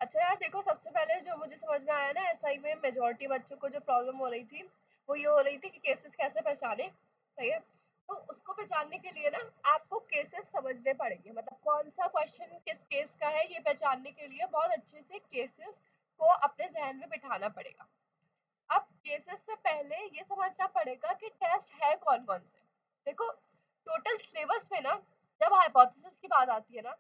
अच्छा यार देखो, सबसे पहले जो मुझे समझ में आया ना एसआई में मेजॉरिटी बच्चों को जो प्रॉब्लम हो रही थी वो ये हो रही थी कि केसेस कैसे पहचाने। सही है। तो उसको पहचानने के लिए ना आपको केसेस समझने पड़ेंगे, मतलब कौन सा क्वेश्चन किस केस का है ये पहचानने के लिए बहुत अच्छे से केसेस को अपने जहन में बिठाना पड़ेगा। अब केसेस से पहले ये समझना पड़ेगा कि टेस्ट है कौन कौन से। देखो, टोटल सिलेबस में ना जब हाइपोथेसिस की बात आती है ना,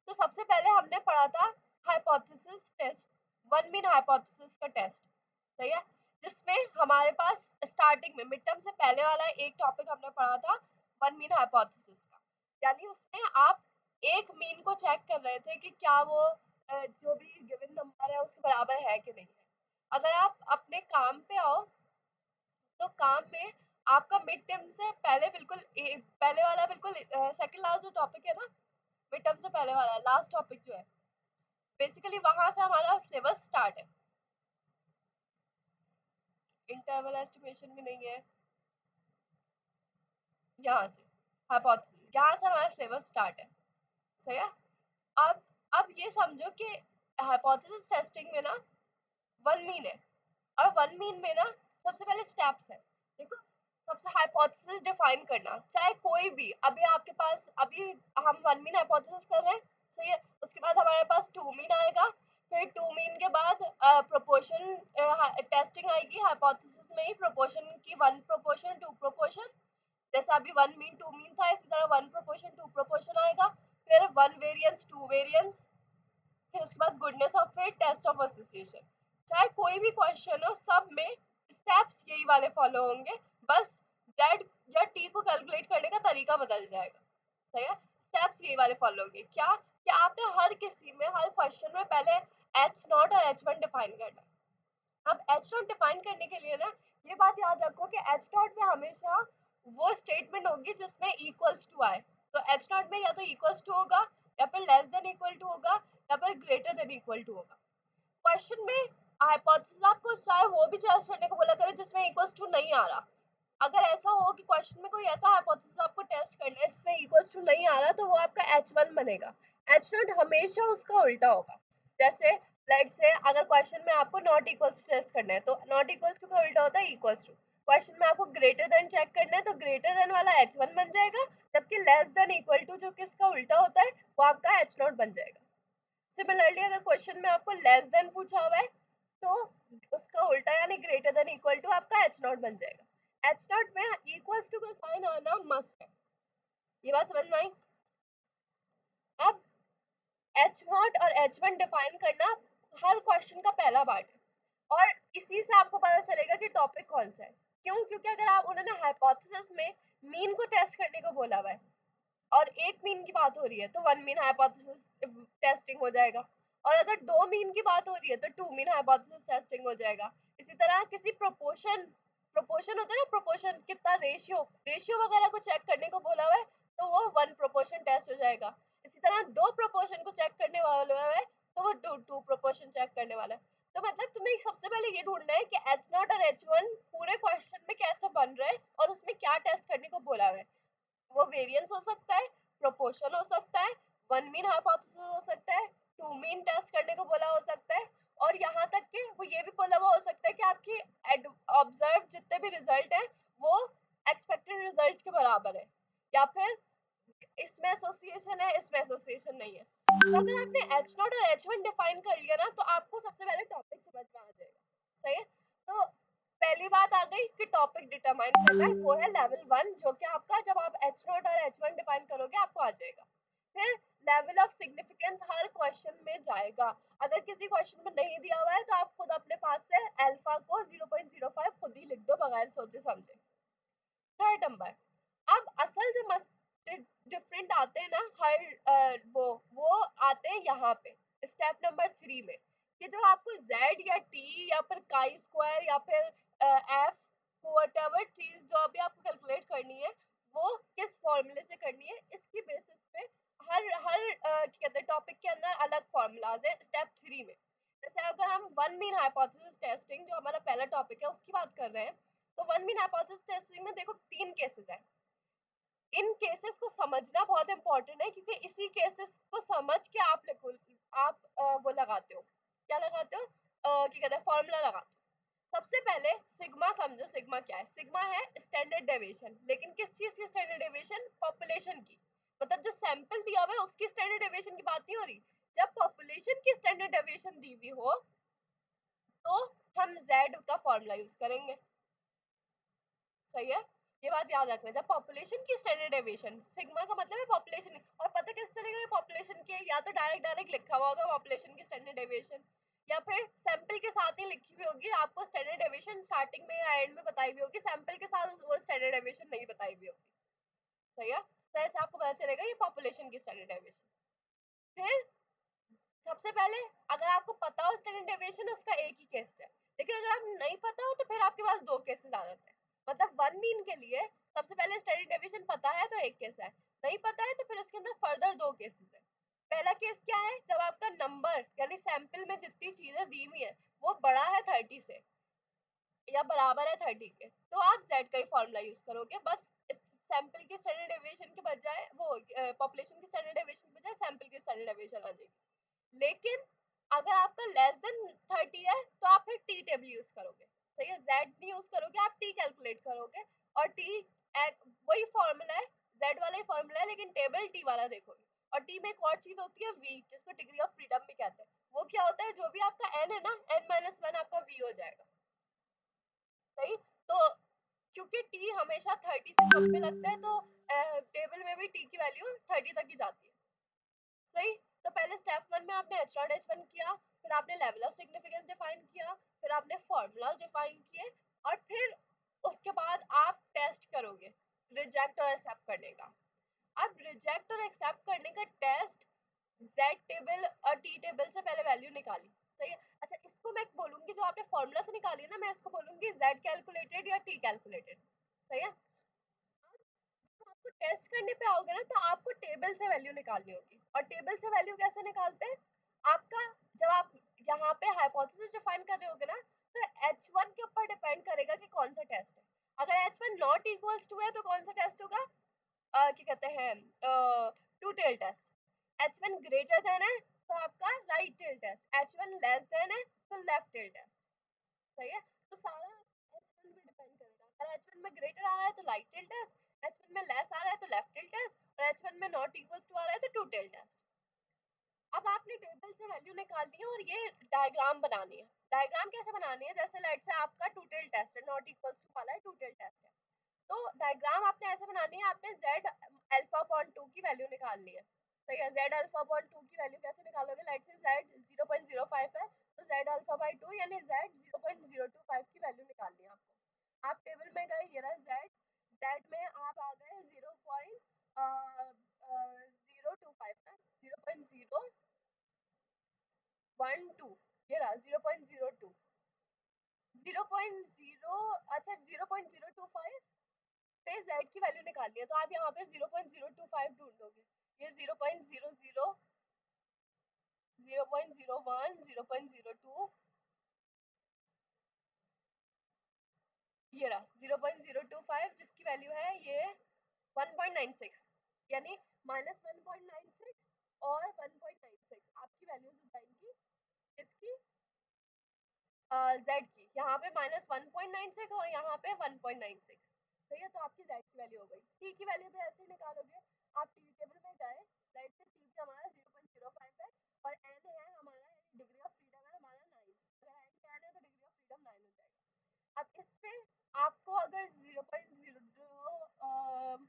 तो सबसे पहले हमने पढ़ा था hypothesis test, one mean hypothesis का टेस्ट। सही है। जिसमें हमारे पास स्टार्टिंग में मिड टर्म से पहले वाला एक टॉपिक हमने पढ़ा था वन मीन हाइपोथेसिस का। यानी उसमें आप एक मीन को चेक कर रहे थे कि क्या वो जो भी गिवन नंबर है उसके बराबर है कि नहीं है। अगर आप अपने काम पे आओ तो काम में आपका मिड टर्म से पहले बिल्कुल पहले वाला बिल्कुल सेकंड लास्ट जो टॉपिक है ना, मिड टर्म से पहले वाला लास्ट टॉपिक जो है, बेसिकली वहां से हमारा सिलेबस स्टार्ट है। इंटरवल एस्टिमेशन भी नहीं है, यहाँ से हाइपोथेसिस, यहाँ से हमारा सिलेबस स्टार्ट है। सही है। अब अब ये समझो कि हाइपोथेसिस टेस्टिंग में ना वन मीन है, और वन मीन में ना सबसे पहले स्टेप्स है। देखो, सबसे हाइपोथेसिस डिफाइन करना, चाहे कोई भी, अभी आपके पास अभी हम वन मीन हाइपोथेसिस कर रहे हैं। सही है। उसके बाद हमारे पास टू मीन आएगा, फिर टू मीन के बाद प्रोपोर्शन टेस्टिंग आएगी हाइपोथेसिस में ही, प्रोपोर्शन की वन प्रोपोर्शन टू प्रोपोर्शन। जैसा अभी वन मीन टू मीन था, इसी तरह वन प्रोपोर्शन टू प्रोपोर्शन आएगा, फिर वन वेरिएंस टू वेरिएंस, फिर उसके बाद goodness of fit, test of association. चाहे कोई भी क्वेश्चन हो, सब में स्टेप्स यही वाले फॉलो होंगे, बस जेड या टी को कैलकुलेट करने का तरीका बदल जाएगा। सही है। स्टेप्स यही वाले फॉलो होंगे। क्या क्या आपने हर किसी में हर क्वेश्चन में पहले एच नॉट और एच वन डिफाइन करना है। अब एच नॉट डिफाइन करने के लिए ना ये बात याद रखो कि एच नॉट में हमेशा वो स्टेटमेंट होगी जिसमें इक्वल्स टू आए। तो एच नॉट में या तो इक्वल्स टू होगा, या फिर लेस देन इक्वल टू होगा, या फिर ग्रेटर देन इक्वल टू होगा। क्वेश्चन में हाइपोथेसिस आपको चाहे वो भी टेस्ट करने को बोला करे जिसमें इक्वल्स टू नहीं आ रहा। अगर ऐसा हो कि क्वेश्चन में कोई ऐसा हाइपोथेसिस आपको टेस्ट करना है जिसमें इक्वल्स टू नहीं आ रहा, तो वो आपका एच वन बनेगा। एच नॉट हमेशा उसका उल्टा होगा। जैसे लेट्स से अगर क्वेश्चन में आपको नॉट इक्वल्स टेस्ट करना है तो नॉट इक्वल्स टू का उल्टा होता है इक्वल्स टू। क्वेश्चन में आपको ग्रेटर देन चेक करना है तो ग्रेटर देन वाला एच वन बन जाएगा, जबकि लेस देन इक्वल टू जो कि इसका उल्टा होता है वो आपका एच नॉट बन जाएगा। सिमिलरली अगर क्वेश्चन में आपको लेस देन पूछा हुआ है तो उसका उल्टा यानी ग्रेटर देन इक्वल टू आपका एच नॉट बन जाएगा। एच नॉट में इक्वल्स टू का साइन आना मस्ट है। ये बात समझ में आई। अब एच नॉट और एच वन डिफाइन करना हर क्वेश्चन का पहला पार्ट है, और इसी से आपको पता चलेगा कि टॉपिक कौन सा है। क्यों? क्योंकि अगर आप उन्होंने हाइपोथेसिस में मीन को टेस्ट करने को बोला हुआ है और एक मीन की बात हो रही है तो वन मीन हाइपोथेसिस टेस्टिंग हो जाएगा, और अगर दो मीन की बात हो रही है तो टू मीन हाइपोथेसिस टेस्टिंग हो जाएगा। इसी तरह किसी प्रोपोर्शन प्रोपोर्शन होता है ना, प्रोपोर्शन कितना रेशियो रेशियो वगैरह को चेक करने को बोला हुआ है तो वो वन प्रोपोर्शन टेस्ट हो जाएगा। इसी तरह दो प्रोपोर्शन को चेक करने वाला है तो वो टू टू प्रोपोर्शन चेक करने वाला है। तो मतलब तुम्हें सबसे पहले ये ढूंढना है कि एच नॉट और एच वन पूरे क्वेश्चन में कैसे बन रहा है और उसमें क्या टेस्ट करने को बोला हुआ है। वो वेरिएंस हो सकता है, प्रोपोर्शन हो सकता है, वन मीन हाइपोथेसिस हो सकता है, टू मीन टेस्ट करने को बोला हो सकता है, और यहाँ तक कि वो ये भी बोला हुआ हो सकता है कि आपकी ऑब्जर्व जितने भी रिजल्ट है वो एक्सपेक्टेड रिजल्ट्स के बराबर है, या फिर इसमें एसोसिएशन है इसमें एसोसिएशन नहीं है। तो अगर आपने एच नॉट और एच वन डिफाइन कर लिया ना तो आपको सबसे पहले टॉपिक समझ में आ जाएगा। सही है। तो पहली बात आ गई कि टॉपिक डिटरमाइन करना है, वो है लेवल वन, जो कि आपका जब आप एच नॉट और एच वन डिफाइन करोगे आपको आ जाएगा। फिर level of significance her question में जाएगा। अगर किसी क्वेश्चन में नहीं दिया हुआ है तो आप खुद अपने पास से अल्फा को 0.05 खुद ही लिख दो बगैर सोचे समझे। थर्ड नंबर, अब असल जो डिफरेंट आते हैं ना हर वो आते हैं यहाँ पे स्टेप नंबर थ्री में, कि जो आपको z या t या फिर काई स्क्वायर या फिर f whatever चीज जो भी आपको कैलकुलेट करनी है वो किस फॉर्मूले से करनी है, इसकी बेसिस पे हर हर क्या कहते हैं टॉपिक के अंदर अलग फॉर्मूलाज है स्टेप थ्री में। जैसे अगर हम वन मीन हाइपोथेसिस टेस्टिंग जो हमारा पहला टॉपिक है उसकी बात कर रहे हैं, तो वन मीन हाइपोथेसिस टेस्टिंग में देखो तीन केसेस हैं। इन केसेस को समझना बहुत इंपॉर्टेंट है क्योंकि इसी केसेस को समझ के आप वो लगाते हो। लगाते हो, क्या कहते हैं, फॉर्मूला लगाते हो। सबसे पहले सिग्मा समझो, सिग्मा क्या है? सिग्मा है स्टैंडर्ड डेविएशन, लेकिन किस चीज की स्टैंडर्ड डेविएशन? पॉपुलेशन की। मतलब जो सैंपल दिया हुआ है उसकी स्टैंडर्ड डेविएशन की बात नहीं हो रही। जब पॉपुलेशन की स्टैंडर्ड डेविएशन दी हुई हो तो हम z का फॉर्मूला यूज करेंगे। सही है, ये बात याद रखना। जब पॉपुलेशन की स्टैंडर्ड डेविएशन, सिग्मा का मतलब है पॉपुलेशन, और पता कैसे चलेगा ये पॉपुलेशन की है? या तो डायरेक्ट डायरेक्ट लिखा हुआ होगा पॉपुलेशन की स्टैंडर्ड डेविएशन, या फिर सैंपल के साथ ही लिखी हुई होगी। आपको स्टैंडर्ड डेविएशन स्टार्टिंग में या एंड में बताई हुई होगी, सैंपल के साथ वो स्टैंडर्ड डेविएशन नहीं बताई हुई होगी। सही है, तो ऐसे आपको पता चलेगा ये पॉपुलेशन की स्टैंडर्ड डेविएशन। फिर सबसे पहले अगर आपको पता हो स्टैंडर्ड डेविएशन उसका एक ही केस है, लेकिन अगर आप नहीं पता हो तो फिर आपके पास दो केसेस आ जाते हैं। मतलब वन मीन के लिए सबसे पहले स्टैंडर्ड डेविएशन पता है तो एक केस है, नहीं पता है तो फिर उसके अंदर फर्दर दो केसेस है। पहला केस क्या है? जब आपका नंबर यानी सैंपल में जितनी चीजें दी हुई है वो बड़ा है 30 से या बराबर है 30 के, तो आप z का ही फॉर्मूला यूज करोगे। बस सैंपल की स्टैंडर्ड डेविएशन के बजाय वो पॉपुलेशन की स्टैंडर्ड डेविएशन के बजाय सैंपल की स्टैंडर्ड डेविएशन आ जाएगी। लेकिन अगर आपका लेस देन 30 है तो आप फिर टी टेबल यूज करोगे। सही है, z नहीं यूज करोगे, आप टी कैलकुलेट करोगे, और टी वही फॉर्मूला है, z वाला ही फॉर्मूला है, लेकिन टेबल टी वाला देखोगे। और टी में एक और चीज होती है v, जिसको डिग्री ऑफ फ्रीडम भी कहते हैं। वो क्या होता है? जो भी आपका n है ना, n-1 आपका v हो जाएगा। सही, तो क्योंकि टी हमेशा 30 से कम पे लगता है तो टेबल में भी टी की वैल्यू 30 तक ही जाती है। सही, तो पहले स्टेप वन में आपने h नॉट h1 किया, फिर आपने लेवल ऑफ सिग्निफिकेंस डिफाइन किया, फिर आपने फॉर्मूला डिफाइन किए, और फिर उसके बाद आप टेस्ट करोगे रिजेक्ट और एक्सेप्ट करने का। अब रिजेक्ट और एक्सेप्ट करने का टेस्ट z टेबल और t टेबल से पहले वैल्यू निकाली। सही है, अच्छा इसको मैं बोलूंगी, जो आपने फॉर्मूला से निकाली है ना, मैं इसको बोलूंगी z कैलकुलेटेड या t कैलकुलेटेड। सही है, तो आपको टेस्ट करने पे आओगे ना तो आपको टेबल से वैल्यू निकालनी होगी। और टेबल से वैल्यू कैसे निकालते हैं? आपका जब आप यहाँ पे हाइपोथेसिस डिफाइन कर रहे होगे ना, तो h1 के ऊपर डिपेंड करेगा कि कौन सा टेस्ट है। अगर h1 नॉट इक्वल्स टू है तो कौन सा टेस्ट होगा? क्या कहते हैं, two tail test. h1 greater than है तो आपका right tail test, h1 less than है तो लेफ्ट टेल टेस्ट। सही है, तो सारा h1 पे डिपेंड करेगा। अगर h1 में ग्रेटर आ रहा है तो राइट टेल टेस्ट, h1 में लेस आ रहा है तो लेफ्ट टेल टेस्ट, और h1 में नॉट इक्वल्स टू आ रहा है तो टू टेल टेस्ट। अब आपने टेबल से वैल्यू निकालनी है और ये डायग्राम बनानी है। डायग्राम कैसे बनानी है? जैसे लेट से आपका टू टेल टेस्ट है, नॉट इक्वल्स टू वाला है, टू टेल टेस्ट है, तो डायग्राम आपने ऐसे बनानी है। आपने z अल्फा अपॉन 2 की वैल्यू निकालनी है। सही है, z अल्फा अपॉन 2 की वैल्यू कैसे निकालोगे? लेट से z 0.05 है तो z अल्फा बाय 2 यानी z 0.025 की वैल्यू निकालनी है आपको। आप टेबल में गए, ये रहा z, z में आप आ गए 0.025 ना, 0.012, ये रहा 0.02, 0.0, अच्छा 0.025 पे z की वैल्यू निकालनी है, तो आप यहाँ पे 0.025 ढूंढोगे। ये 0.00, 0.01, 0.02, ये रहा 0.025, जिसकी वैल्यू है ये 1.96, यानी -1.96 और 1.96 आपकी वैल्यूज हो जाएंगी इसकी, z की। यहाँ पे -1.96 और यहाँ पे 1.96। सही है, तो आपकी z की वैल्यू हो गई। t की वैल्यू भी ऐसे ही निकालोगे। आप t टेबल में गए, लेट से t पे हमारा 0.05 है और n है हमारा, डिग्री ऑफ फ्रीडम है हमारा 9। अगर n 10 है तो डिग्री ऑफ फ्रीडम 9 हो जाएगा। अब इस पे आपको अगर 0.0,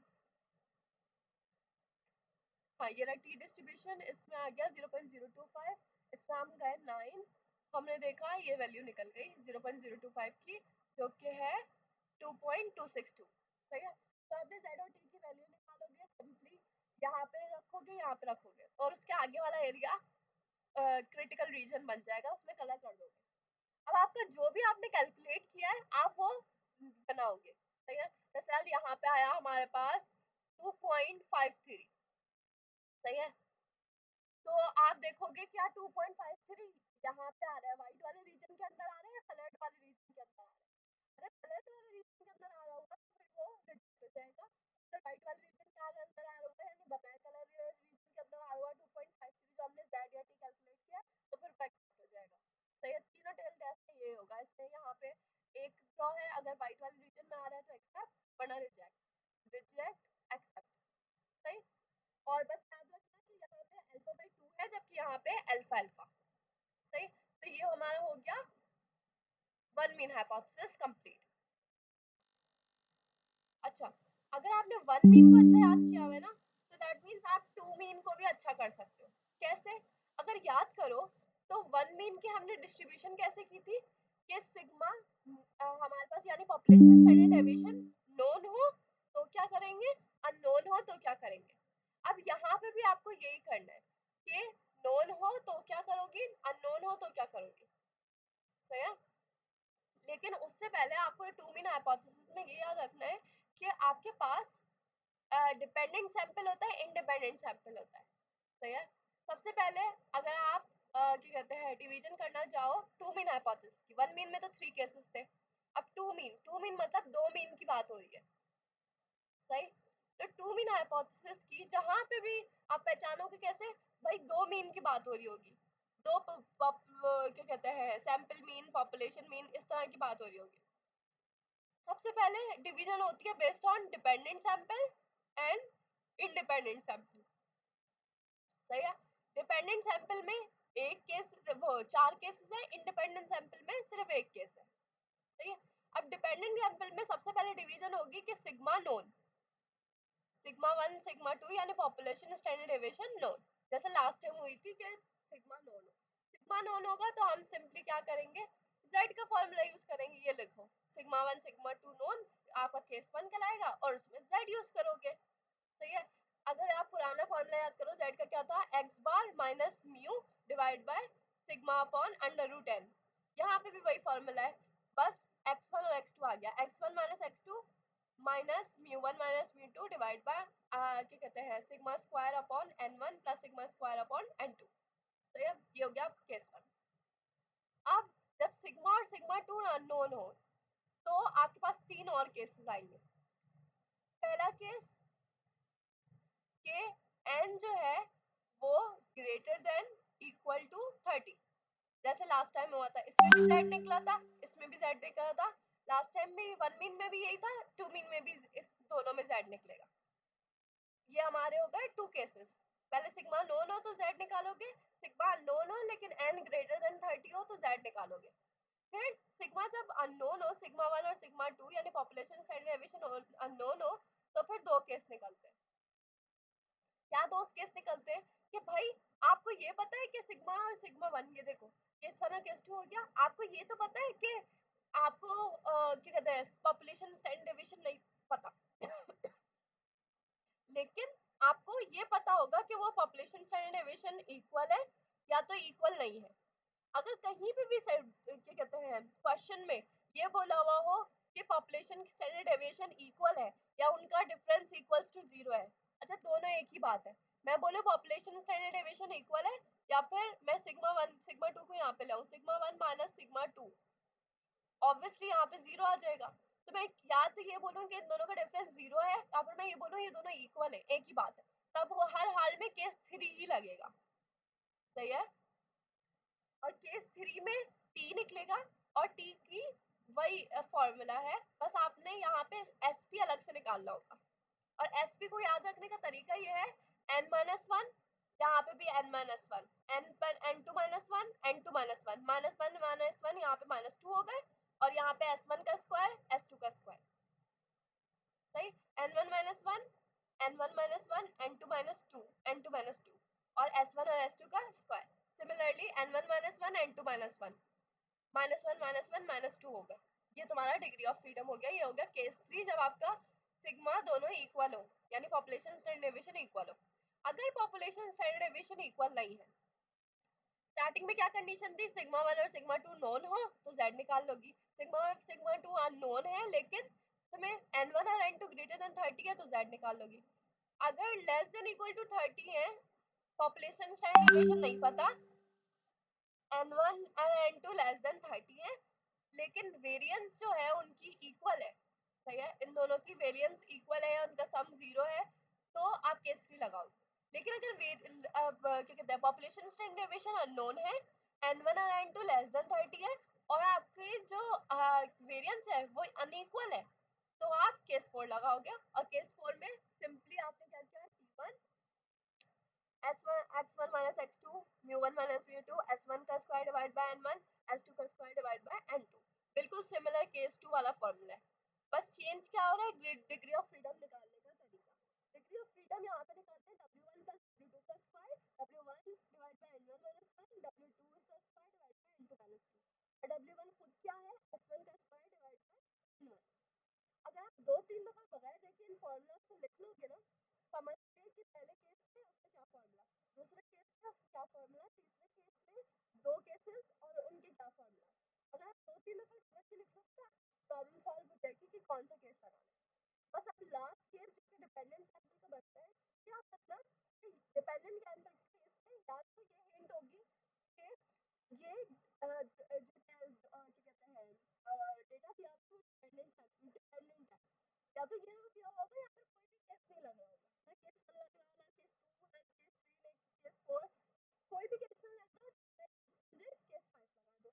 हाँ ये रहा टी डिस्ट्रीब्यूशन, इसमें आ गया 0.025, इसमें हम गए 9, हमने देखा ये वैल्यू निकल गई 0.025 की, जो कि है 2.262। सही है, तो आपने z और t की वैल्यू निकालोगे सिंपली, यहाँ पे रखोगे, यहाँ पे रखोगे, और उसके आगे वाला एरिया क्रिटिकल रीजन बन जाएगा, उसमें कलर कर दोगे। अब आपका जो भी आपने कैलकुलेट किया है आप वो बनाओगे। सही है, जैसे यहाँ पे आया हमारे पास 2.53। सही है, तो आप देखोगे क्या 2.53 यहाँ पे आ रहा है, व्हाइट वाले रीजन के अंदर आ रहा है या कलर्ड वाले रीजन के अंदर आ रहा है? अगर कलर्ड वाले रीजन के अंदर आ रहा होगा तो फिर वो रिजेक्ट हो जाएगा। अगर व्हाइट वाले रीजन के अंदर आ रहा होगा यानी बताया कलर रीजन के अंदर आ रहा होगा 2.53 जो हमने z या t कैलकुलेट किया, तो फिर वो एक्सेप्ट हो जाएगा। होगा, इसमें यहाँ पे एक ड्रॉ है, अगर व्हाइट वाले रीजन में आ रहा है तो एक्सेप्ट, वरना रिजेक्ट, रिजेक्ट एक्सेप्ट, सही। और बस याद रखना कि यहाँ पे अल्फा बाई 2 है जबकि यहाँ पे अल्फा अल्फा, सही। तो ये हमारा हो गया वन मीन हाइपोथेसिस कंप्लीट। अच्छा, अगर आपने वन मीन को अच्छा याद किया हुआ है ना, तो दैट मीन्स आप टू मीन को भी अच्छा कर सकते हो। कैसे? अगर याद करो तो वन मीन की हमने डिस्ट्रीब्यूशन कैसे की थी कि सिग्मा हमारे पास यानी पॉपुलेशन स्टैंडर्ड डेविएशन नोन हो तो क्या करेंगे, अननोन हो तो क्या करेंगे। अब यहाँ पे भी आपको यही करना है कि नोन हो तो क्या करोगे, अननोन हो तो क्या करोगे, सही है। लेकिन उससे पहले आपको टू मीन हाइपोथेसिस में ये याद रखना है कि आपके पास डिपेंडेंट सैंपल होता है, इंडिपेंडेंट सैंपल होता है, सही है। सबसे पहले अगर आप क्या कहते हैं डिवीजन करना चाहो टू मीन हाइपोथेसिस की, वन मीन में तो 3 केसेस थे, अब टू मीन मतलब दो मीन की बात हो रही है, सही। तो टू मीन हाइपोथेसिस की जहां पे भी आप पहचानोगे कैसे, भाई दो मीन की बात हो रही होगी, दो क्या कहते हैं सैंपल मीन, पॉपुलेशन मीन, इस तरह की बात हो रही होगी। सबसे पहले डिवीजन होती है based on dependent sample and independent sample, सही है। डिपेंडेंट सैंपल में एक केस, वो 4 केसेस है, इंडिपेंडेंट सैंपल में सिर्फ एक केस है, सही है। अब डिपेंडेंट सैंपल में सबसे पहले डिवीजन होगी कि सिग्मा नोन, सिग्मा 1 सिग्मा 2 यानी पॉपुलेशन स्टैंडर्ड डेविएशन नोन, जैसे लास्ट टाइम हुई थी कि सिग्मा नोन हो। सिग्मा नोन होगा तो हम सिंपली क्या करेंगे, z का फॉर्मूला यूज करेंगे, ये लिखो सिग्मा 1 सिग्मा 2 नोन आपका केस 1 कहलाएगा और उसमें z यूज करोगे, सही है। अगर आप पुराना फॉर्मूला याद करो, z का क्या था, x bar minus mu divide by sigma upon under root n, यहाँ पे भी वही फॉर्मूला है, बस x1 और x2 आ गया, x1 minus x2 minus mu 1 minus mu 2 divide by क्या कहते हैं sigma square upon n1 plus sigma square upon n2, तो ये हो गया आपका केस 1। अब जब सिग्मा और सिग्मा 2 अननोन हो तो आपके पास 3 और केसेस आएंगे। पहला केस के n जो है वो ग्रेटर देन इक्वल टू 30, जैसे लास्ट टाइम हुआ था, इसमें भी z निकला था, इसमें भी z निकला था, लास्ट टाइम भी वन मीन में भी यही था, टू मीन में भी इस दोनों में z निकलेगा। ये हमारे हो गए 2 केसेस। पहले सिग्मा नोन हो तो z निकालोगे, सिग्मा अननोन हो लेकिन n ग्रेटर देन 30 हो तो z निकालोगे। फिर सिग्मा जब अननोन हो, सिग्मा 1 और सिग्मा 2 यानी पॉपुलेशन स्टैंडर्ड डेविएशन अननोन हो, तो फिर दो केस निकलते हैं। क्या दो केस निकलते हैं कि भाई आपको ये पता है कि सिग्मा और सिग्मा 1, ये देखो केस 1 और केस 2 हो गया, आपको ये तो पता है कि आपको क्या कहते हैं पॉपुलेशन स्टैंडर्ड डेविएशन नहीं पता लेकिन आपको ये पता होगा कि वो पॉपुलेशन स्टैंडर्ड डेविएशन इक्वल है या तो इक्वल नहीं है। अगर कहीं पे भी क्या कहते हैं क्वेश्चन में ये बोला हुआ हो कि पॉपुलेशन स्टैंडर्ड डेविएशन इक्वल है या उनका डिफरेंस इक्वल्स टू 0 है, अच्छा दोनों एक ही बात है, मैं बोलूं पॉपुलेशन स्टैंडर्ड डेविएशन इक्वल है या फिर मैं सिग्मा 1 सिग्मा 2 को यहाँ पे लाऊं, सिग्मा 1 माइनस सिग्मा 2, ऑब्वियसली यहाँ पे 0 आ जाएगा। तो मैं या तो ये बोलूँ कि इन दोनों का डिफरेंस 0 है या फिर मैं ये बोलूँ ये दोनों इक्वल है, एक ही बात है, तब वो हर हाल में केस 3 ही लगेगा, सही है। और केस 3 में टी निकलेगा और टी की वही फॉर्मूला है, बस आपने यहाँ पे एसपी अलग से निकालना होगा। और एसपी को याद रखने का तरीका ये है n माइनस वन, यहाँ पे भी n minus one, n2 minus one, n2 minus one, minus one यहाँ पे माइनस टू हो गए और यहाँ पे s1 का स्क्वायर s2 का स्क्वायर, सही। n1 minus one, n1 minus one, n2 minus two, n2 minus two और s1 और s2 का square. Similarly n1 minus one, n2 minus one, minus one minus two होगा। ये तुम्हारा डिग्री ऑफ फ्रीडम हो गया, ये हो गया केस 3 जब आपका सिग्मा दोनों इक्वल हो यानी पॉपुलेशन स्टैंडर्ड डेविएशन इक्वल हो। अगर पॉपुलेशन स्टैंडर्ड डेविएशन इक्वल नहीं है, स्टार्टिंग में क्या कंडीशन थी, सिग्मा 1 और सिग्मा 2 नोन हो तो z निकाल लोगी, सिग्मा 1 सिग्मा 2 अननोन है लेकिन तुम्हें n1 और n2 ग्रेटर देन 30 है तो z निकाल लोगी। अगर लेस देन इक्वल टू 30 है, पॉपुलेशन स्टैंडर्ड डेविएशन नहीं पता, n1 और n2 लेस देन 30 है लेकिन वेरिएंस जो है उनकी इक्वल है, सही है, इन दोनों की वेरिएंस इक्वल है, उनका सम 0 है, तो आप केस 3 लगाओ। लेकिन अगर अब क्या कहते हैं पॉपुलेशन स्टैंडर्ड डेविएशन अननोन है, n1 और n2 लेस देन 30 है और आपके हो गया। और केस 4 में सिंपली आपने क्या किया, T1 x1 minus x2 mu1 minus mu2 s1 का square divide bye n1 s2 का स्क्वायर डिवाइड बाय n2। बिल्कुल सिमिलर केस 2 वाला फॉर्मूला है, बस चेंज क्या हो रहा है, डिग्री ऑफ फ्रीडम निकालने का तरीका। डिग्री ऑफ फ्रीडम यहाँ पे निकालते हैं w1 plus w2 का square, w1 divide by n1 minus 1 w2 का square divide bye n2 minus 2। और w1 खुद क्या है, s1 का स्क्वायर डिवाइड बाय n1। अगर आप 2-3 दफा बगैर देखे इन फॉर्मूला को लिख लोगे ना, समझते कि पहले केस में उसका क्या फॉर्मूला, दूसरे केस में उसका क्या फॉर्मूला, तीसरे केस में दो केसेस और उनके क्या फॉर्मूला। अगर आप 2-3 दफा समझ के लिख लोगे ना, प्रॉब्लम सॉल्व हो जाएगी कि कौन सा केस बनाना है। बस अब लास्ट केस जिसके डिपेंडेंट सैंपल का बनता है, क्या मतलब डिपेंडेंट सैंपल केस में या तो ये हिंट होगी कि ये क्या कहते हैं डेटा भी आपको डिपेंडेंट है, या तो ये दिया होगा या फिर कोई भी केस नहीं लगा होगा, ना केस 1 लग रहा ना केस 2 ना केस 3 ना केस 4, कोई भी केस नहीं लग रहा, मुझे केस 5 लगा दो।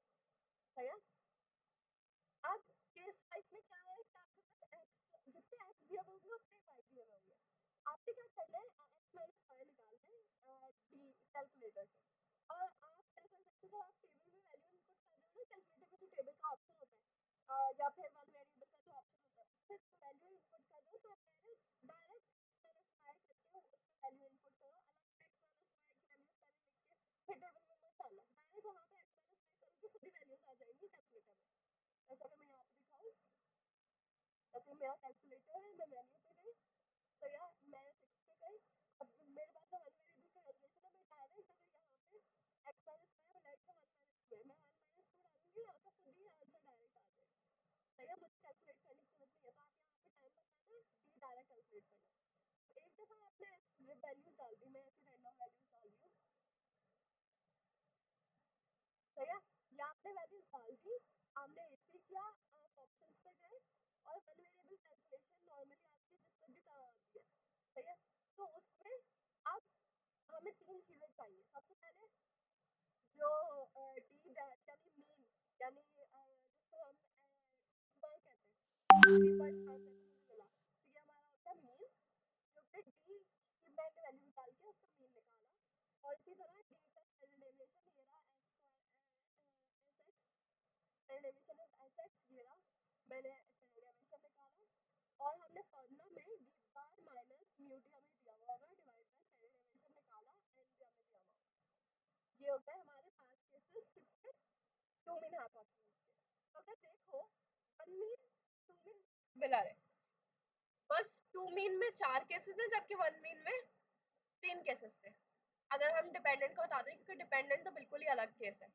सही है। अब केस 5 में क्या है कि आपके पास x जितने x दिए होंगे उतने y दिए होंगे। आपने क्या करना है, x माइनस y निकालना है कैलकुलेटर से। और आप क्या कर सकते हो, आप टेबल में वैल्यू इनपुट कर रहे हो ना, कैलकुलेटर में जो टेबल का ऑप्शन होता है या फिर वन वेरिएबल का जो ऑप्शन होता है, उसमें वैल्यू इनपुट कर दो, तो डायरेक्ट डायरेक्ट माइनस y करके उसमें वैल्यू इनपुट करो, अलग से x माइनस y की वैल्यू पहले लिख के फिर टेबल में मत डालना, डायरेक्ट वहाँ पे x माइनस y करोगे खुद ही वैल्यूज आ जाएंगी कैलकुलेटर में। जैसा कि मैं यहाँ पे दिखाऊँ, जैसे मेरा कैलकुलेटर है, मैं वैल्यू पे गई, तो यार मैं 6 पे गई। अब मेरे पास वन वेरिएबल का कैलकुलेशन है, मैं डायरेक्ट अगर यहाँ पे x minus five like one minus two है, मैं वन माइनस टू डालूंगी ना तो खुद ही आंसर डायरेक्ट आ जाएगा। तो ये मुझे कैलकुलेट करने की जरूरत नहीं है, तो आप यहाँ पे टाइम बचाना है, डी डायरेक्ट कैलकुलेट करना। तो एक दफा आपने वैल्यूज डाल दी, मैं ऐसे रैंडम वैल्यूज डाल रही हूँ। सही है, या आपने वैल्यूज डाल दी, आपने ऐसे किया, आप ऑप्शंस पे गए और वन वेरिएबल कैलकुलेशन नॉर्मली आपकी जिसमें भी काम आती है। सही है, तो उसमें अब हमें तीन चीजें चाहिए। सबसे पहले जो डी यानी मीन, यानी जिसको हम नंबर कहते हैं, 3 पॉइंट आंसर तो मुझे मिला, तो ये हमारा होता है मीन। जो फिर डी की मैंने वैल्यू निकाल के उसका मीन निकाला, और इसी तरह डी का स्टैंडर्ड डेविएशन ये रहा डेरिवेशन ऑफ एसेट्स, ये रहा मैंने डेरिवेशन निकाला। और हमने फॉर्मूला में डी बार माइनस म्यू डी हमें दिया हुआ होगा डिवाइड बाय डेरिवेशन निकाला एंड भी हमें दिया हुआ होगा। ये होता है हमारे 5 केसेस किसके, टू मीन हाइपोथेसिस के। तो अगर देखो वन मीन टू मीन मिला रहे, बस टू मीन में 4 केसेस हैं जबकि वन मीन में 3 केसेस थे। अगर हम डिपेंडेंट को बता दें, क्योंकि डिपेंडेंट तो बिल्कुल ही अलग केस है।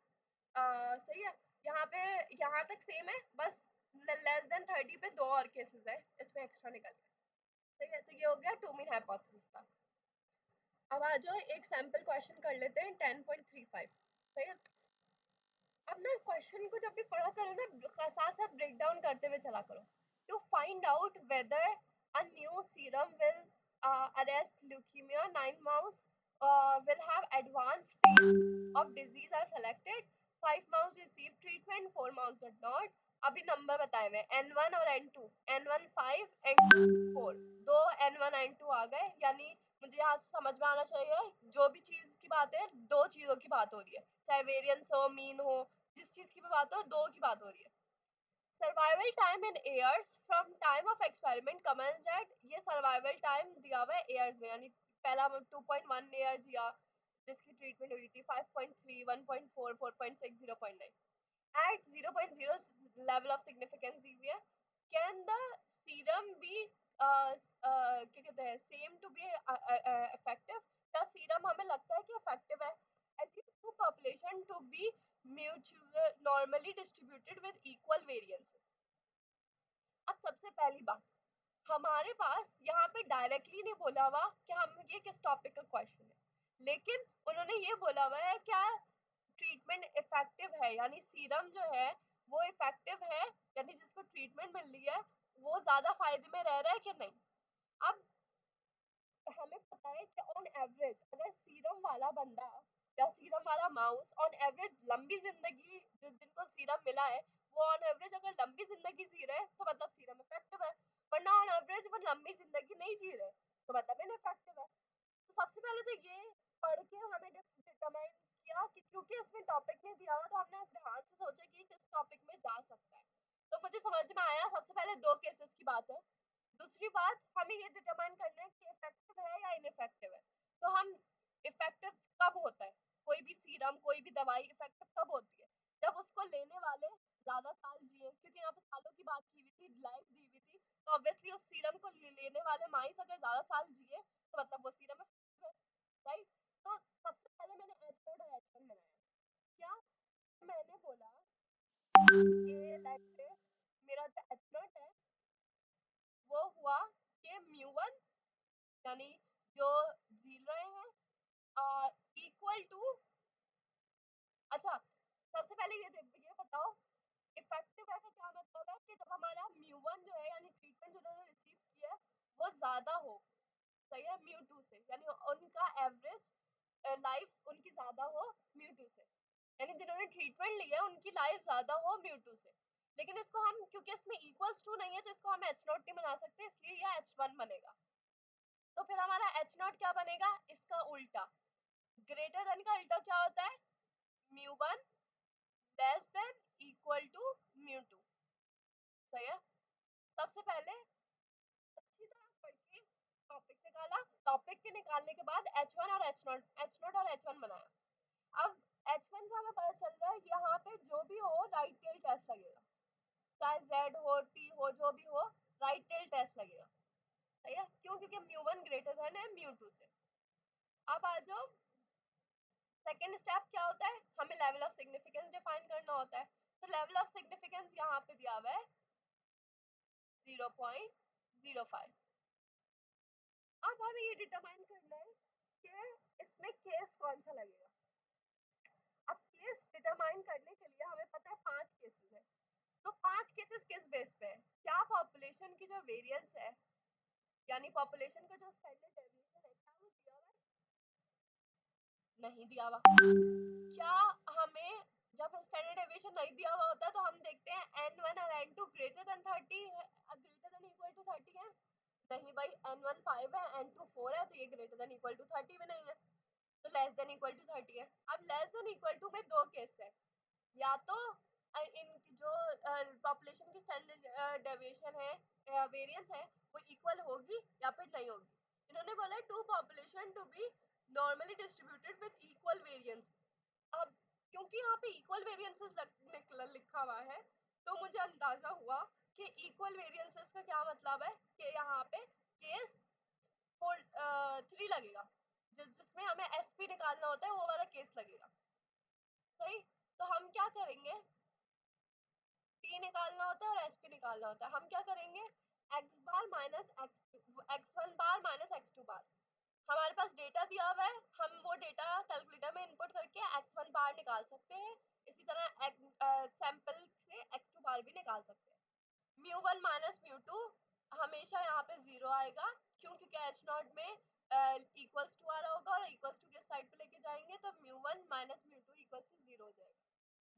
सही है, यहाँ पे यहाँ तक सेम है, बस लेस देन 30 पे 2 और केसेस है, इसमें एक्स्ट्रा निकल गया। सही है, तो ये हो गया टू मीन हाइपोथेसिस का। अब आ जाओ एक सैंपल क्वेश्चन कर लेते हैं 10.35। सही है, अब ना क्वेश्चन को जब भी पढ़ा करो ना, साथ साथ ब्रेक डाउन करते हुए चला करो। To find out whether a new serum will arrest leukemia, 9 mouse will have advanced stages of disease are selected, 5 mouse received treatment, 4 mouse did not। अभी नंबर बताए हुए N1 और N2, N1 5 N2 4, दो N1 N2 आ गए, यानी मुझे यहाँ से समझ में आना चाहिए जो भी चीज की बात है, दो चीजों की बात हो रही है, चाहे वेरिएंस हो मीन हो, जिस चीज की भी बात हो, दो की बात हो रही है। Survival time in years from time of experiment commenced at, ये सर्वाइवल टाइम दिया हुआ है एयर्स में, यानी पहला 2.1 एयर्स या जिसकी ट्रीटमेंट हुई थी, 5.3 1.4 4.6 0.9 at 0.0 level of significance दी हुई है। कैन द सीरम बी क्या कहते हैं सेम टू बी इफेक्टिव, क्या सीरम हमें लगता है कि इफेक्टिव है, assume two population to be mutual normally distributed with equal variances. अब सबसे पहली बात, हमारे पास यहाँ पे डायरेक्टली नहीं बोला हुआ कि हम ये किस टॉपिक का क्वेश्चन है, लेकिन उन्होंने ये बोला हुआ है क्या ट्रीटमेंट इफेक्टिव है, यानी सीरम जो है वो इफेक्टिव है, यानी जिसको ट्रीटमेंट मिल रही है वो ज्यादा फायदे में रह रहा है कि नहीं। अब हमें पता है कि ऑन एवरेज अगर सीरम वाला बंदा या सीरम वाला माउस ऑन एवरेज लंबी जिंदगी, जिनको सीरम मिला है वो ऑन एवरेज अगर लंबी जिंदगी जी रहे हैं तो मतलब सीरम इफेक्टिव है। वरना ऑन एवरेज वो लंबी जिंदगी नहीं जी रहे, तो मतलब इनफेक्टिव है। तो सबसे पहले तो ये पढ़ के हमें डिटरमाइन किया कि क्योंकि इसमें टॉपिक नहीं दिया हुआ, तो हमने ध्यान से सोचा कि किस टॉपिक में जा सकता है। तो मुझे समझ में आया सबसे पहले दो केसेस की बात है। दूसरी बात, हमें ये डिटरमाइन करना है कि इफेक्टिव है या इनइफेक्टिव है। तो हम इफेक्टिव कब होता है, कोई भी सीरम कोई भी दवाई इफेक्टिव कब होती है, जब उसको लेने वाले ज्यादा साल जिए, क्योंकि यहाँ पे सालों की बात की हुई थी, लाइफ दी हुई थी। तो ऑब्वियसली उस सीरम को लेने वाले माइस अगर ज्यादा साल जिए तो मतलब वो सीरम है, राइट। तो सबसे पहले मैंने H0 और H1 बनाया। क्या मैंने बोला कि लाइक से मेरा जो H0 है वो हुआ कि म्यू1 यानी जो झील रहे हैं इक्वल टू, अच्छा सबसे पहले ये बताओ इफेक्टिव है का क्या मतलब है कि जब हमारा म्यू1 जो है यानी ट्रीटमेंट जिन्होंने रिसीव किया है वो ज्यादा हो, सही है, म्यू2 से, यानी उनका एवरेज लाइफ उनकी ज्यादा हो म्यू2 से, यानी जिन्होंने ट्रीटमेंट लिया उनकी लाइफ ज्यादा हो म्यू2 से। लेकिन इसको हम क्योंकि इसमें इक्वल्स टू नहीं है तो इसको हम H0 नहीं बना सकते, इसलिए यह H1 बनेगा। तो फिर हमारा H0 क्या बनेगा, इसका उल्टा, ग्रेटर देन का उल्टा क्या होता है, म्यू1 लेस देन इक्वल टू म्यू2, सही है। सबसे पहले अच्छी तरह पढ़ के टॉपिक निकाला, टॉपिक के निकालने के बाद H1 और H0 और H1 बनाया। अब H1 से हमें पता चल रहा है यहाँ पे जो भी हो राइट टेल टेस्ट लगेगा, चाहे Z हो T हो जो भी हो, राइट टेल टेस्ट लगेगा, सही है। क्यों, क्योंकि म्यू1 ग्रेटर देन है म्यू2 से। अब आ जाओ, सेकेंड स्टेप क्या होता है, हमें लेवल ऑफ सिग्निफिकेंस डिफाइन करना होता है। तो लेवल ऑफ सिग्निफिकेंस यहाँ पे दिया हुआ है 0.05। अब हमें ये डिटरमाइन करना है कि इसमें केस कौन सा लगेगा। अब केस डिटरमाइन करने के लिए हमें पता है 5 केसेस है। तो 5 केसेस किस बेस पे है, क्या पॉपुलेशन की जो वेरिएंस है यानी पॉपुलेशन का जो स्टैंडर्ड डेविएशन है क्या वो दिया हुआ है, नहीं दिया हुआ। क्या हमें जब स्टैंडर्ड डेविएशन नहीं दिया हुआ होता है तो हम देखते हैं n1 और n2 ग्रेटर देन 30 है, ग्रेटर देन इक्वल टू 30 है, नहीं भाई n1 5 है n2 4 है, तो ये ग्रेटर देन इक्वल टू 30 भी नहीं है, तो लेस देन इक्वल टू 30 है। अब लेस देन इक्वल टू में दो केस है, या तो इनकी जो पॉपुलेशन की स्टैंडर्ड डेविएशन है वेरिएंस है वो इक्वल होगी या फिर नहीं होगी। इन्होंने बोला two population to be normally distributed with equal variance. अब क्योंकि यहाँ पे इक्वल वेरिएंसेस लिखा हुआ है तो मुझे अंदाजा हुआ कि इक्वल वेरिएंसेस का क्या मतलब है कि यहाँ पे केस 3 लगेगा, जिसमें हमें एसपी निकालना होता है वो वाला केस लगेगा, सही। तो हम क्या करेंगे, टी निकालना होता है और एसपी निकालना होता है। हम क्या करेंगे, एक्स बार माइनस एक्स1 बार माइनस एक्स2 बार, हमारे पास डेटा दिया हुआ है, हम वो डेटा कैलकुलेटर में इनपुट करके x1 बार निकाल सकते हैं, इसी तरह सैंपल से x2 बार भी निकाल सकते हैं। म्यू1 माइनस म्यू2 हमेशा यहाँ पे 0 आएगा, क्यों, क्योंकि H0 में इक्वल्स टू आ रहा होगा और इक्वल्स टू के साइड पे लेके जाएंगे तो म्यू1 माइनस म्यू2 इक्वल्स टू 0 हो जाएगा,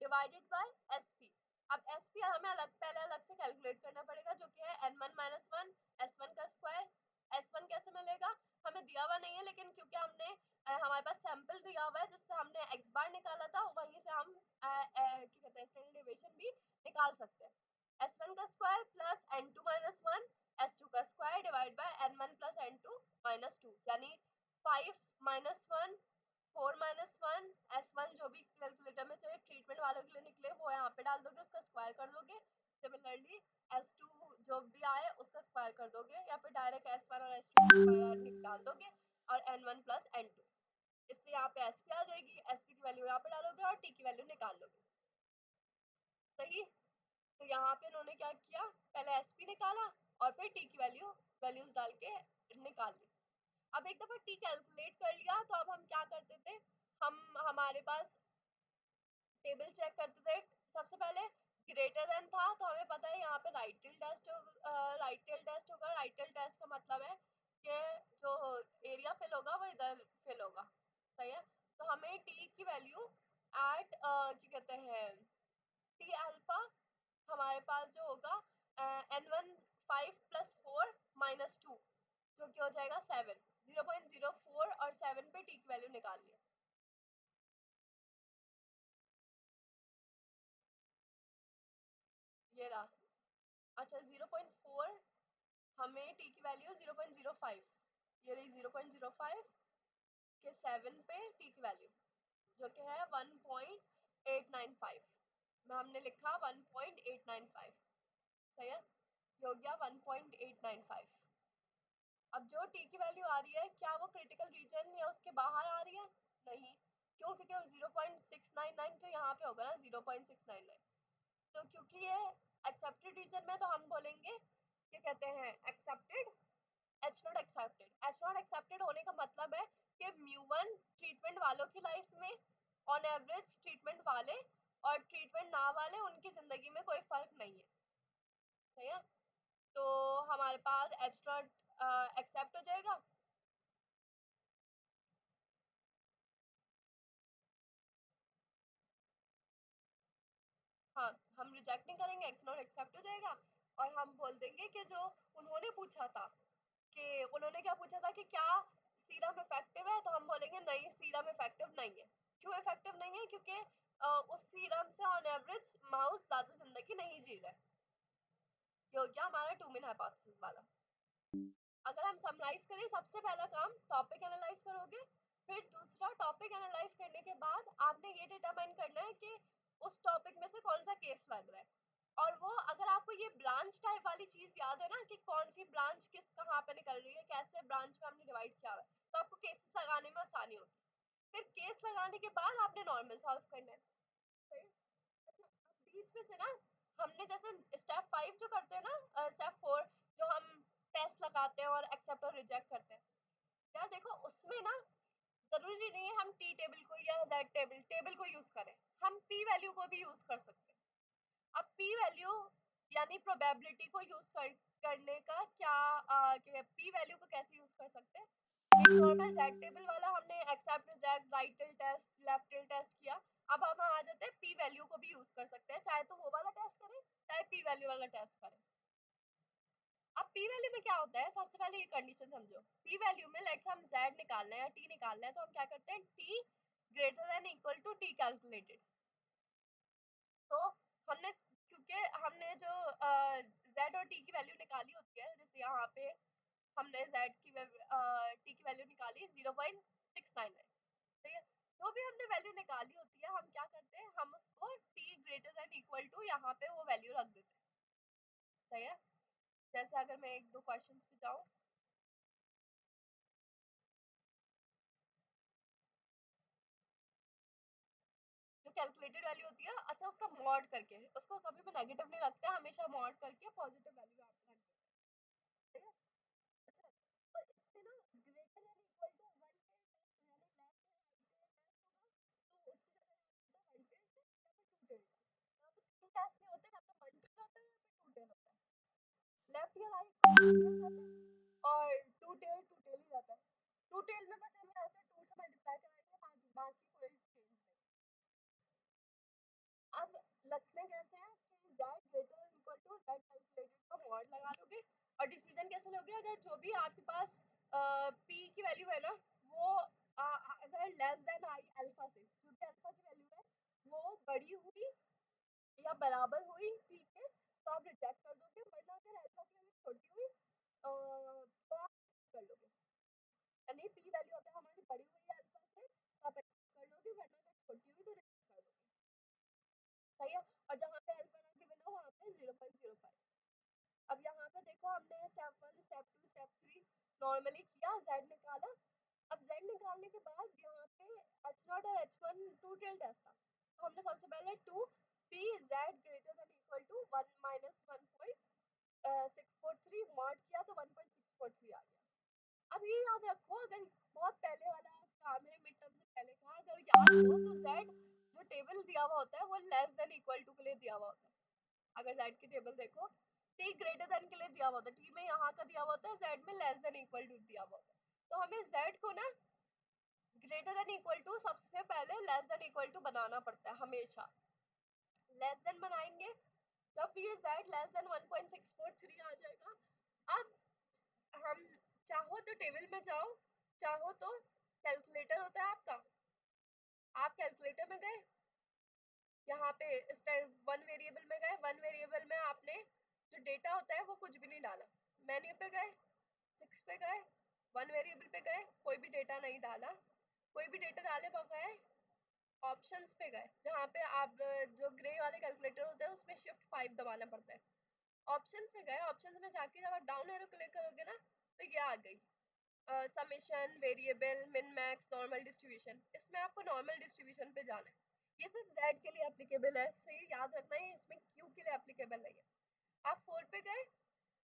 डिवाइडेड बाय एसपी। अब एसपी हमें पहले अलग से कैलकुलेट करना पड़ेगा जो कि है n1 माइनस 1 s1 का स्क्वायर। s1 कैसे मिलेगा, हमें दिया हुआ नहीं है, लेकिन क्योंकि हमने हमारे पास सैंपल दिया हुआ है जिससे हमने x बार निकाला था, वहीं से हम क्या कहते हैं स्टैंडर्ड डेविएशन भी निकाल सकते हैं। s1 का square plus n2 minus 1 s2 का square divide bye n1 plus n2 minus 2, यानी 5 माइनस 1 4 माइनस 1 S1 जो भी कैलकुलेटर में से ट्रीटमेंट वालों के लिए निकले वो यहाँ पे डाल दोगे, उसका स्क्वायर कर दोगे। सिमिलरली S2 जो भी आए उसका स्क्वायर कर दोगे, या फिर डायरेक्ट S1 और S2 स्क्वायर डाल दोगे और N1 प्लस N2, इससे यहाँ पे SP आ जाएगी, SP की वैल्यू यहाँ पे डालोगे और T की वैल्यू निकाल लोगे, सही। तो यहाँ पे उन्होंने क्या किया, पहले SP निकाला और फिर T की वैल्यूज डाल के निकाल ली। अब एक दफा T कैलकुलेट कर लिया तो अब हम क्या करते थे, हम हमारे पास टेबल चेक करते थे। सबसे पहले ग्रेटर देन था तो हमें पता है यहाँ पे राइट टेल टेस्ट होगा। राइट टेल टेस्ट का मतलब है कि जो एरिया फिल होगा वो इधर फिल होगा, सही है। तो हमें टी की वैल्यू एट क्या कहते हैं टी अल्फा हमारे पास जो होगा N1 5 प्लस 4 -2 जो कि हो जाएगा 7। 0.04 और 7 पे टी की वैल्यू निकाल लिया। ये रहा। अच्छा 0.4 हमें टी की वैल्यू 0.05, ये रही 0.05 के 7 पे टी की वैल्यू जो कि है 1.895 में हमने लिखा 1.895। सही है, ये हो गया 1.895। अब जो टी की वैल्यू आ रही है क्या वो क्रिटिकल रीजन या उसके बाहर आ रही है? नहीं। क्यों? क्योंकि 0.699 तो यहाँ पे होगा ना 0.699। तो क्योंकि ये एक्सेप्टेड रीजन में तो हम बोलेंगे क्या कहते हैं accepted, H not accepted. H not accepted होने का मतलब है कि म्यू1 ट्रीटमेंट वालों की लाइफ में ऑन एवरेज ट्रीटमेंट वाले और ट्रीटमेंट ना वाले उनकी जिंदगी में कोई फर्क नहीं है। सही है, तो हमारे पास एच नॉट एक्सेप्ट हो जाएगा। हाँ, हम रिजेक्ट नहीं करेंगे, एक्स नॉट एक्सेप्ट हो जाएगा। और हम बोल देंगे कि जो उन्होंने पूछा था कि उन्होंने क्या पूछा था कि क्या सीरम इफेक्टिव है, तो हम बोलेंगे नहीं सीरम इफेक्टिव नहीं है। क्यों इफेक्टिव नहीं है? क्योंकि उस सीरम से ऑन एवरेज माउस ज्यादा जिंदगी नहीं जी रहा है। ये हो गया हमारा टू मेन हाइपोथेसिस वाला। अगर हम समराइज करें, सबसे पहला काम टॉपिक एनालाइज करोगे, फिर दूसरा टॉपिक एनालाइज करने के बाद आपने ये डिटरमाइन करना है कि उस टॉपिक में से कौन सा केस लग रहा है। और वो अगर आपको ये ब्रांच टाइप वाली चीज याद है ना कि कौन सी ब्रांच किस कहाँ पे निकल रही है, कैसे ब्रांच में हमने डिवाइड किया हुआ है, तो आपको केसेस लगाने में आसानी होगी। फिर केस लगाने के बाद आपने नॉर्मल सॉल्व करना है। सही? अच्छा, अब बीच में से ना हमने जैसे स्टेप 5 जो करते हैं ना, स्टेप 4 जो हम टेस्ट लगाते हैं और एक्सेप्ट और रिजेक्ट करते हैं, यार देखो उसमें ना जरूरी नहीं है हम टी टेबल को या जेड टेबल टेबल को यूज करें, हम पी वैल्यू को भी यूज कर सकते हैं। अब पी वैल्यू यानी प्रोबेबिलिटी को यूज करने का क्या पी वैल्यू को कैसे यूज कर सकते हैं? एक नॉर्मल जेड टेबल वाला हमने accept reject right tail test left tail test किया। अब हम आ जाते हैं पी वैल्यू को भी यूज कर सकते हैं, चाहे तो वो वाला टेस्ट करें चाहे पी वैल्यू वाला टेस्ट करें। अब पी वैल्यू में क्या होता है, सबसे पहले ये कंडीशन समझो। पी वैल्यू में लेट्स हम z निकालना है या t निकालना है, तो हम क्या करते हैं t greater than equal to t calculated. तो हमने क्योंकि हमने जो z और t की वैल्यू निकाली होती है, जैसे यहाँ पे हमने t की वैल्यू निकाली 0.699। ठीक है, जो भी हमने वैल्यू निकाली होती है हम क्या करते हैं, हम उसको t greater than equal to यहाँ पे वो वैल्यू रख देते हैं। सही है, जैसे अगर मैं एक दो क्वेश्चंस पे जाऊँ, जो कैलकुलेटेड वैल्यू होती है, अच्छा उसका मॉड करके, उसको कभी भी नेगेटिव नहीं रखते, हमेशा मॉड करके पॉजिटिव वैल्यू आप रख देते हैं। ठीक है, अच्छा तो इससे ना ग्रेटर देन इक्वल टू 1 पे यानी लेस देन 1 पे टेस्ट होगा, तो उसकी जगह यहाँ पे 1 टेस्ट या फिर 2 टेस्ट। यहाँ पे 3 टेस्ट नहीं होते, यहाँ पे 1 टेस्ट होता है, यहाँ पे 2 टेस्ट होता है। लेफ्ट या राइट टेस्ट होता है और 2 टेल ही रहता है। 2 टेल में बस हम यहाँ से 2 से मल्टीप्लाई कराएंगे, बाकी कोई चेंज नहीं। अब रखने कैसे हैं कि z greater than equal to z calculated का मॉड लगा लोगे। और डिसीजन कैसे लोगे, अगर जो भी आपके पास p की वैल्यू है ना वो अगर लेस देन आई अल्फा से, जो भी अल्फा की वैल्यू है वो बड़ी हुई या बराबर हुई, ठीक है, तो आप रिजेक्ट कर दोगे। वरना अगर अल्फा की वैल्यू छोटी हुई तो आप कर लोगे। यानी p वैल्यू अगर हमारी बड़ी हुई है अल्फा से तो आप एक्सेप्ट कर लोगे, वरना अगर छोटी हुई तो रिजेक्ट कर दोगे। सही है, और जहाँ पे अल्फा ना गिवन हो वहाँ पे 0.05। अब यहाँ पे देखो हमने स्टेप 1 स्टेप 2 स्टेप 3 नॉर्मली किया, z निकाला। अब z निकालने के बाद यहाँ पे h0 और h1 टू टेल टेस्ट था, तो हमने सबसे पहले 2 p z greater than equal to 1 minus 1.643 mod किया तो 1.643 आ गया। अब ये याद रखो, अगर बहुत पहले वाला काम है मिड टर्म से पहले का, अगर याद हो तो z जो टेबल दिया हुआ होता है वो लेस देन इक्वल टू के लिए दिया हुआ होता है। अगर z की टेबल देखो, t ग्रेटर देन के लिए दिया हुआ होता है, t में यहाँ का दिया हुआ होता है, z में लेस देन इक्वल टू दिया हुआ होता है। तो हमें z को ना ग्रेटर देन इक्वल टू सबसे पहले लेस देन इक्वल टू बनाना पड़ता है हमेशा। लेस देन बनाएंगे, जब ये z लेस देन 1.643 आ जाएगा। अब हम चाहो तो टेबल में जाओ, चाहो तो कैलकुलेटर होता है आपका, आप कैलकुलेटर में गए, यहाँ पे वन वेरिएबल में गए, वन वेरिएबल में आपने जो डेटा होता है वो कुछ भी नहीं डाला, मेन्यू पे गए, 6 पे गए, वन वेरिएबल पे गए, कोई भी डेटा नहीं डाला, कोई भी डेटा डाले बगैर ऑप्शंस पे गए, जहाँ पे आप जो ग्रे वाले कैलकुलेटर होते हैं उसमें शिफ्ट 5 दबाना पड़ता है, ऑप्शंस में गए, ऑप्शंस में जाके जब आप डाउन एरो क्लिक करोगे ना तो ये आ गई summation, variable, min max, normal distribution. इसमें आपको नॉर्मल डिस्ट्रीब्यूशन पे जाना है, ये सिर्फ जेड के लिए एप्लीकेबल है, तो ये याद रखना है, इसमें क्यू के लिए एप्लीकेबल नहीं है। आप 4 पे गए,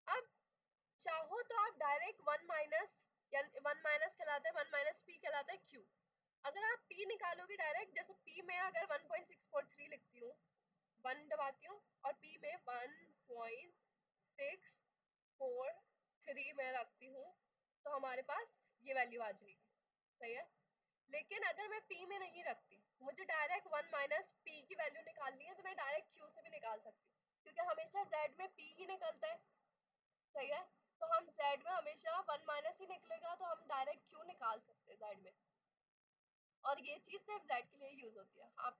अब चाहो तो आप डायरेक्ट वन माइनस, या वन माइनस कहलाता है, वन माइनस पी कहलाता है क्यू, अगर आप पी निकालोगे डायरेक्ट, जैसे पी में अगर 1.643 लिखती हूँ, 1 दबाती हूँ और पी में 1.643 में रखती हूँ, तो हमारे पास ये वैल्यू आ जाएगी, सही है। लेकिन अगर मैं पी में नहीं रखती, मुझे डायरेक्ट 1 माइनस पी की वैल्यू निकालनी है, तो मैं डायरेक्ट क्यू से भी निकाल सकती हूँ, क्योंकि हमेशा जेड में पी ही निकलता है, सही है। तो हम जेड में हमेशा 1 माइनस ही निकलेगा, तो हम डायरेक्ट क्यू निकाल सकते हैं जेड में, और ये चीज सिर्फ जेड के लिए यूज होती है। आप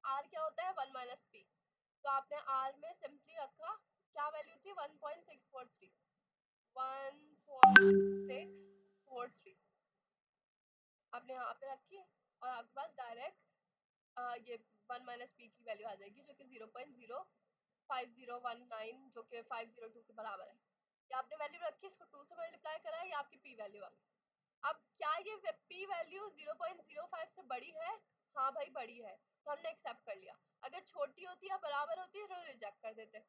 आर क्या होता है, 1 माइनस पी, तो आपने आर में सिंपली रखा, क्या वैल्यू थी, 1.643, 1.643 आपने यहाँ पे रखी, और आपके पास डायरेक्ट ये 1 माइनस पी की वैल्यू आ जाएगी, जो कि 0.05019, जो कि 502 के बराबर है। ये आपने वैल्यू रखी, इसको 2 से मल्टीप्लाई करा है, ये आपकी पी वैल्यू आ गई। अब क्या ये पी वैल्यू 0.05 से बड़ी है, हाँ भाई बड़ी है, तो हमने एक्सेप्ट कर लिया, अगर छोटी होती या बराबर होती तो रिजेक्ट कर देते,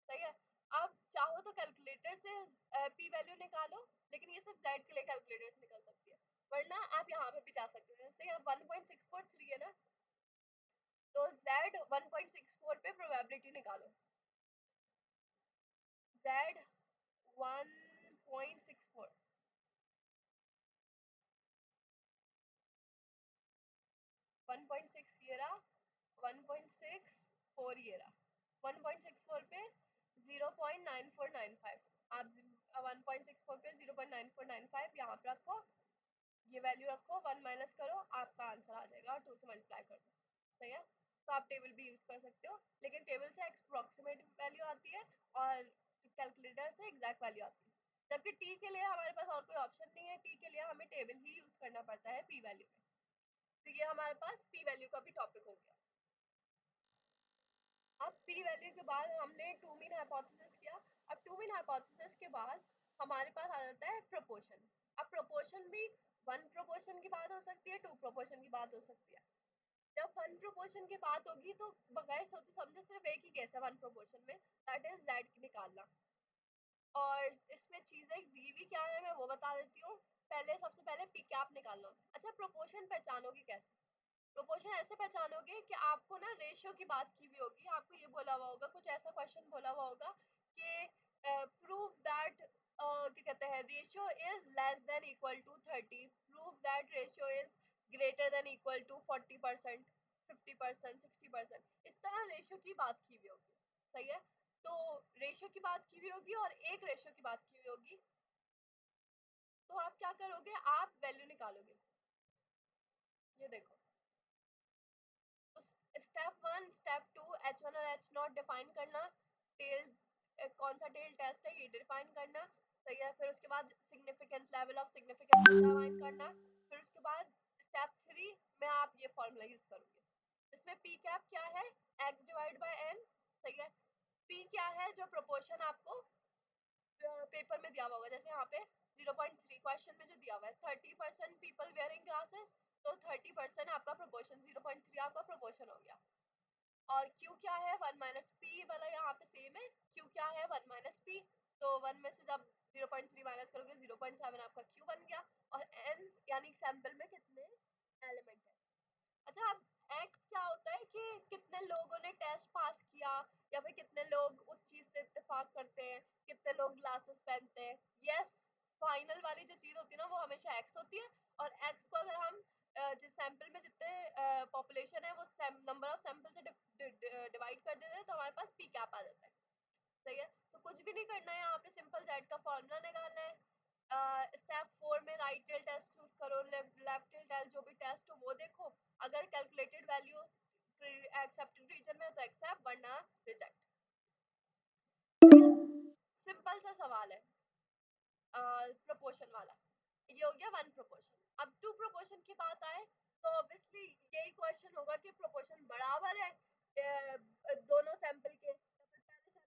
सही है। अब चाहो तो कैलकुलेटर से पी वैल्यू निकालो, लेकिन ये सिर्फ जेड के लिए कैलकुलेटर से निकल सकती है, वरना आप यहाँ पे भी जा सकते हैं, जैसे यहाँ 1.643 है ना, तो जेड 1.64 पे प्रोबेबिलिटी निकालो, जेड 1.64, 1.6 ये रहा, 1.64 ये रहा, 1.64 पे 0.9495, आप 1.64 पे 0.9495 यहाँ पे रखो, ये वैल्यू रखो, 1 माइनस करो, आपका आंसर आ जाएगा, और 2 से मल्टीप्लाई कर दो, सही है। तो आप टेबल भी यूज कर सकते हो, लेकिन टेबल से अप्रोक्सीमेट वैल्यू आती है और कैलकुलेटर से एग्जैक्ट वैल्यू आती है, जबकि टी के लिए हमारे पास और कोई ऑप्शन नहीं है, टी के लिए हमें टेबल ही यूज करना पड़ता है पी वैल्यू में। तो ये हमारे पास पी वैल्यू का भी टॉपिक हो गया। अब पी वैल्यू के बाद हमने टू मीन हाइपोथेसिस किया, अब टू मीन हाइपोथेसिस के बाद हमारे पास आ जाता है प्रोपोर्शन। अब प्रोपोर्शन भी वन प्रोपोर्शन की बात हो सकती है, टू प्रोपोर्शन की बात हो सकती है। जब वन प्रोपोर्शन की बात होगी तो बगैर सोचे समझे सिर्फ एक ही केस है वन प्रोपोर्शन में, दैट इज जेड निकालना, और इसमें चीजें दी हुई क्या है मैं वो बता देती हूँ। पहले सबसे पहले पी कैप निकालना होता है। अच्छा, प्रोपोर्शन पहचानोगे कैसे? प्रोपोर्शन ऐसे पहचानोगे कि आपको ना रेशियो की बात की हुई होगी, आपको ये बोला हुआ होगा, कुछ ऐसा क्वेश्चन बोला हुआ होगा कि प्रूव दैट क्या कहते हैं, ratio is less than equal to 30, prove that ratio is greater than equal to 40%, 50%, 60%, इस तरह रेशियो की बात की हुई होगी, सही है। तो रेशियो की बात की हुई होगी और एक रेशियो की बात की हुई होगी, तो आप क्या करोगे, आप वैल्यू निकालोगे, ये देखो। स्टेप 1, स्टेप 2, H1 और H0 डिफाइन करना, टेल कौन सा टेल टेस्ट है ये डिफाइन करना, सही है। फिर उसके बाद significance, level of significance define करना। फिर उसके बाद स्टेप 3 में आप ये फॉर्मूला यूज करोगे, इसमें पी कैप क्या है, x डिवाइड बाय n, सही है। पी क्या है, जो प्रोपोर्शन आपको पेपर में दिया हुआ होगा, जैसे यहाँ पे 0.3 क्वेश्चन में जो दिया हुआ है, 30% पीपल वेयरिंग ग्लासेस, तो 30% आपका प्रोपोर्शन, 0.3 आपका प्रोपोर्शन हो गया। और Q क्या है, 1 माइनस पी वाला यहाँ पे सेम है, Q क्या है, 1 माइनस पी, तो 1 में से जब 0.3 माइनस करोगे 0.7 आपका Q बन गया। और n यानी सैंपल में कितने एलिमेंट है। अच्छा, अब x क्या होता है कि कितने लोगों ने टेस्ट पास किया, या फिर कितने लोग उस चीज से इत्तेफाक करते हैं, कितने लोग ग्लासेस पहनते हैं। यस, फाइनल वाली जो चीज होती है ना वो हमेशा x होती है, और x को अगर हम जिस सैंपल में जितने पॉपुलेशन है वो नंबर ऑफ सैंपल से डिवाइड कर देते हैं, तो हमारे पास पी कैप आ जाता है, सही है। तो कुछ भी नहीं करना है, यहाँ पे सिंपल जेड का फॉर्मूला निकालना स्टेप 4 में राइट टेल टेस्ट चूज करो, लेफ्ट टेल टेस्ट, जो भी टेस्ट हो वो देखो, अगर कैलकुलेटेड वैल्यू एक्सेप्टेड रीजन में तो एक्सेप्ट, वरना रिजेक्ट। सही है, सिंपल सा सवाल है प्रोपोर्शन वाला। ये हो गया वन प्रोपोर्शन। अब टू प्रोपोर्शन की बात आए तो ऑब्वियसली यही क्वेश्चन होगा कि प्रोपोर्शन बराबर है दोनों सैंपल के, तो फिर पहले सैंपल का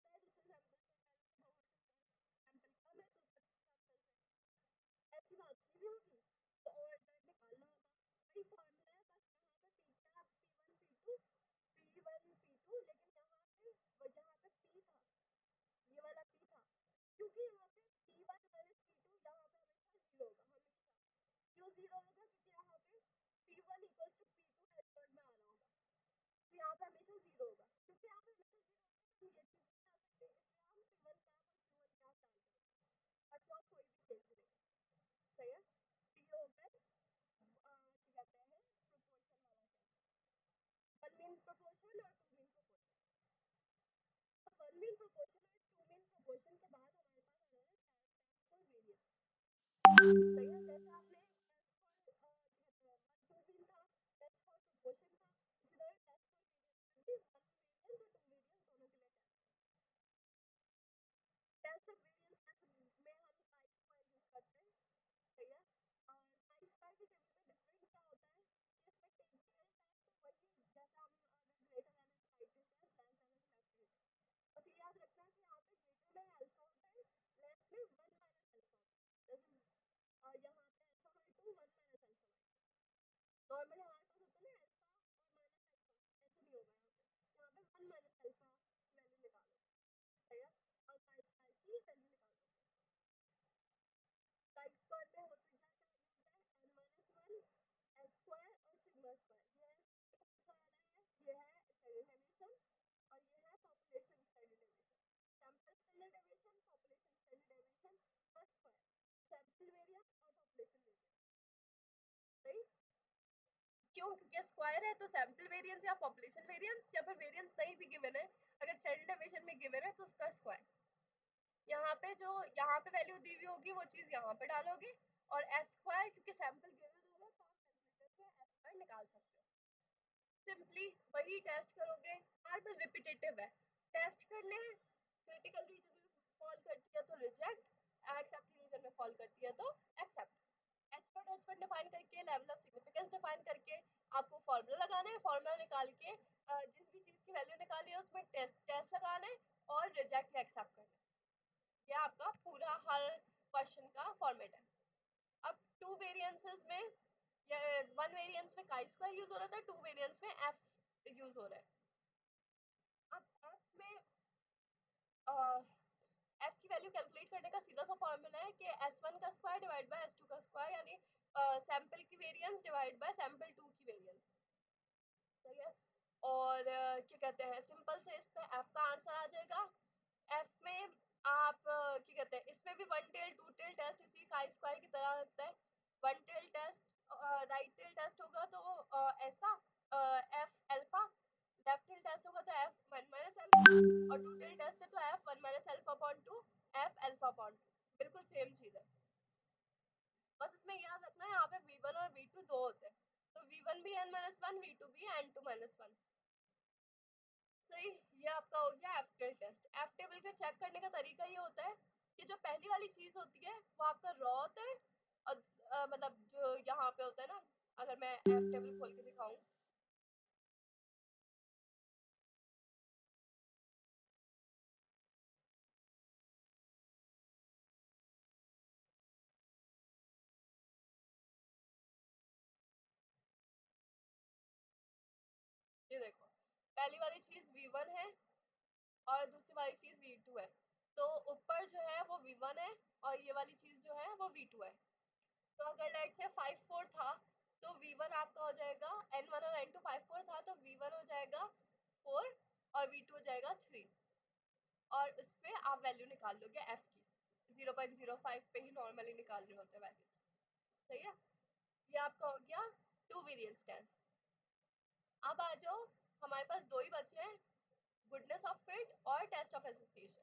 प्रोपोर्शन आता है, दूसरे सैंपल का ऐसी बात नहीं होगी, तो और दैट निकालना होगा। वही फॉर्मूला है, बस यहाँ पे पी क्या P1 P2, लेकिन यहाँ पे P था, ये वाला P था, क्योंकि यहाँ पे P1 माइनस P2 यहाँ पे हमेशा जीरो होगा, हमेशा। क्यों जीरो होगा? क्योंकि यहाँ पे P1 equals to P2 method में आ रहा होगा, तो यहाँ पे हमेशा जीरो होगा, क्योंकि यहाँ पे हमेशा जीरो होगा तो ये चीज नहीं आ सकते, इसलिए हम P1 कैप और Q1 कैप डाल देंगे, अथवा कोई भी चेंज नहीं। सही है, तो ये हो गए क्या कहते हैं प्रोपोर्शन वाला टेस्ट, वन मीन प्रोपोर्शन और टू मीन प्रोपोर्शन। तो वन मीन प्रोपोर्शन और टू मीन प्रोपोर्शन के बाद हमारे पास आ रहा है टेस्ट फॉर वेरिएंस। सही है, जैसे आपने test for one two mean था, टेस्ट फॉर प्रोपोर्शन था, इसी तरह टेस्ट फॉर वेरिएंस भी वन वेरिएंस और टू वेरिएंस दोनों के लिए टेस्ट ऑफ वेरिएंस में हम पाई स्क्वायर यूज करते हैं। सही है, और पाई स्क्वायर के टेबल में डिफरेंस क्या होता है कि इसमें टेल टेस्ट तो वही, जैसे हम अगर ग्रेटर देन है तो right tail test, less than है तो लेफ्ट टेल टेस्ट। बस ये याद रखना है कि यहाँ पे ग्रेटर में अल्फा होता है, लेस में वन माइनस अल्फा होता है, जैसे और यहाँ पे alpha by two, one minus alpha by two. Normally हमारे पास होता है ना अल्फा और माइनस अल्फा, ऐसे नहीं होगा यहाँ पे वन माइनस अल्फा वैल्यू निकालो। सही है, और पाई स्क्वायर की वैल्यू निकालो। पाई स्क्वायर में होता क्या क्या होता है, N minus one, S square और सिग्मा स्क्वायर। ये कौन सा वाला है, ये है स्टैंडर्ड डेविएशन, और ये है population standard deviation. Sample standard deviation, population standard deviation और स्क्वायर, सैंपल वेरिएंस और पॉपुलेशन वेरिएंस। सही, क्यों? क्योंकि स्क्वायर है तो सैंपल वेरिएंस या पॉपुलेशन वेरिएंस, या फिर वेरिएंस नहीं भी गिवन है, अगर स्टैंडर्ड डेविएशन में गिवन है तो उसका स्क्वायर। यहाँ पे जो यहाँ पे वैल्यू दी हुई होगी वो चीज यहाँ पे डालोगे, और एस स्क्वायर क्योंकि सैंपल गिवन होगा तो आप कैलकुलेटर से एस स्क्वायर निकाल सकते हो। सिंपली वही टेस्ट करोगे, हर बार रिपीटेटिव है, टेस्ट करने हैं। क्रिटिकल रीजन में फॉल करती है तो रिजेक्ट, एक्सेप्ट रीजन में फॉल करती है तो एक्सेप्ट। एक्सपर्ट डिफाइन करके, लेवल ऑफ सिग्निफिकेंस डिफाइन करके आपको फॉर्मूला लगाना है, फॉर्मूला निकाल के जिस भी चीज की वैल्यू निकाली है उसमें टेस्ट टेस्ट लगाना है, और रिजेक्ट या एक्सेप्ट करना है। ये आपका पूरा हर क्वेश्चन का फॉर्मेट है। अब टू वेरिएंसेस में, वन वेरिएंस में काई स्क्वायर यूज हो रहा था, टू वेरिएंस में एफ यूज हो रहा है। अब एफ में एफ की वैल्यू कैलकुलेट करने का सीधा सा फॉर्मूला है कि S1 का स्क्वायर डिवाइड बाय S2 का स्क्वायर, यानी सैंपल की वेरिएंस डिवाइड बाय सैंपल 2 की वेरिएंस। सही है, और क्या कहते हैं, सिंपल से इस पे एफ का आंसर आ जाएगा। एफ में आप क्या कहते हैं, इसमें भी one tail two tail test इसी का स्क्वायर की तरह होता है। One tail test right tail test होगा तो ऐसा F alpha, left tail test होगा तो एफ वन माइनस अल्फा, और टू टेल टेस्ट है तो F one minus alpha upon two, F alpha upon two, बिल्कुल सेम चीज है। बस इसमें याद रखना है यहाँ पे V1 और V2 दो होते हैं, तो V1 भी n माइनस वन, V2 भी n2 माइनस वन। सही, ये आपका हो गया F tail test. F table का चेक करने का तरीका ये होता है कि जो पहली वाली चीज होती है वो आपका रॉ होता है, और मतलब जो यहाँ पे होता है ना, अगर मैं एफ टेबल खोल के दिखाऊं, ये देखो, पहली वाली चीज V1 है और दूसरी वाली चीज V2 है, तो ऊपर जो है वो V1 है और ये वाली चीज जो है वो V2 है। तो अगर लेट से 5 4 था तो V1 आपका हो जाएगा, N1 और N2 5 4 था तो V1 हो जाएगा 4 और V2 हो जाएगा 3, और उस पे आप वैल्यू निकाल लोगे एफ की, 0.05 पे ही नॉर्मली निकाल रहे होते हैं वैल्यूज। सही है, ये आपका हो गया टू वेरिएंस टेस्ट। अब आ जाओ, हमारे पास दो ही बचे हैं, गुडनेस ऑफ फिट और टेस्ट ऑफ एसोसिएशन।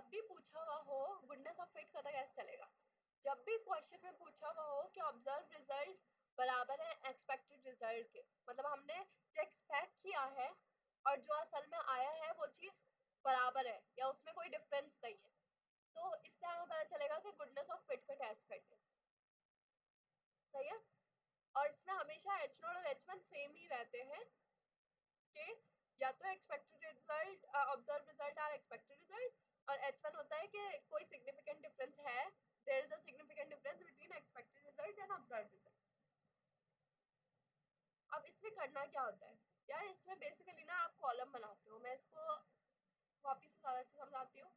भी पूछा हुआ हो, गुडनेस ऑफ फिट पता कैसे चलेगा? जब भी क्वेश्चन में पूछा हुआ हो कि ऑब्जर्व रिजल्ट बराबर है एक्सपेक्टेड रिजल्ट के, मतलब हमने जो एक्सपेक्ट किया है और जो असल में आया है वो चीज बराबर है या उसमें कोई डिफरेंस नहीं है, तो इससे हमें पता चलेगा कि गुडनेस ऑफ फिट का टेस्ट करके। सही है। और इसमें हमेशा एच नोट और एच वन सेम ही रहते हैं कि या तो expected result observe result are expected result, और एच वन होता है कि कोई सिग्निफिकेंट डिफरेंस है, there is a significant difference between expected result and observe result. अब इसमें करना क्या होता है यार, इसमें बेसिकली ना आप कॉलम बनाते हो, मैं इसको वापिस से ज़्यादा अच्छे समझाती हूँ।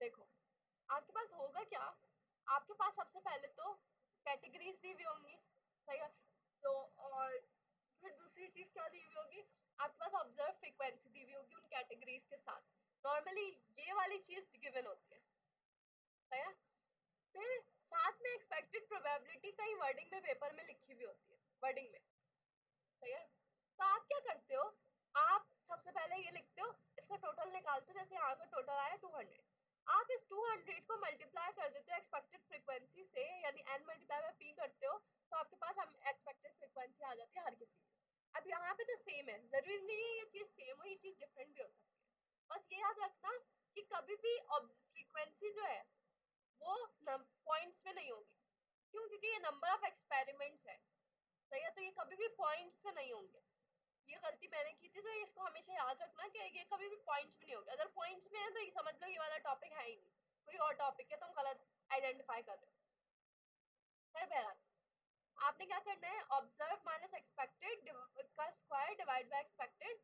देखो, आपके पास होगा क्या, आपके पास सबसे पहले तो कैटेगरीज दी हुई होंगी। सही है। तो और फिर दूसरी चीज क्या दी हुई होगी, आपके पास ऑब्जर्व फ्रीक्वेंसी दी हुई होगी उन कैटेगरीज के साथ। नॉर्मली ये वाली चीज गिवन होती है। सही है। फिर साथ में एक्सपेक्टेड प्रोबेबिलिटी कई वर्डिंग में पेपर में लिखी हुई होती है, वर्डिंग में। सही है। तो आप क्या करते हो, आप सबसे पहले ये लिखते हो, इसका टोटल निकालते हो, जैसे यहाँ का टोटल आया 200, आप इस 200 को मल्टीप्लाई कर देते हो एक्सपेक्टेड फ्रीक्वेंसी से, यानी n मल्टीप्लाई बाय p करते हो, तो आपके पास हम एक्सपेक्टेड फ्रीक्वेंसी आ जाती है हर किसी की। अब यहाँ पे तो सेम है, जरूरी नहीं है ये चीज सेम हो, ये चीज डिफरेंट भी हो सकती है। बस ये याद रखना कि कभी भी फ्रीक्वेंसी जो है वो पॉइंट्स में नहीं होगी। क्यों? क्योंकि ये नंबर ऑफ एक्सपेरिमेंट्स है। सही है। तो ये कभी भी पॉइंट्स में नहीं होंगे। ये गलती मैंने की थी, तो इसको हमेशा याद रखना कि ये कभी भी पॉइंट्स में नहीं होगा। अगर पॉइंट्स में है तो ये समझ लो ये वाला टॉपिक है ही नहीं, कोई और टॉपिक है, तुम गलत आइडेंटिफाई कर रहे हो। खैर बहरहाल, आपने क्या करना है, ऑब्जर्व माइनस एक्सपेक्टेड का स्क्वायर डिवाइड बाय एक्सपेक्टेड,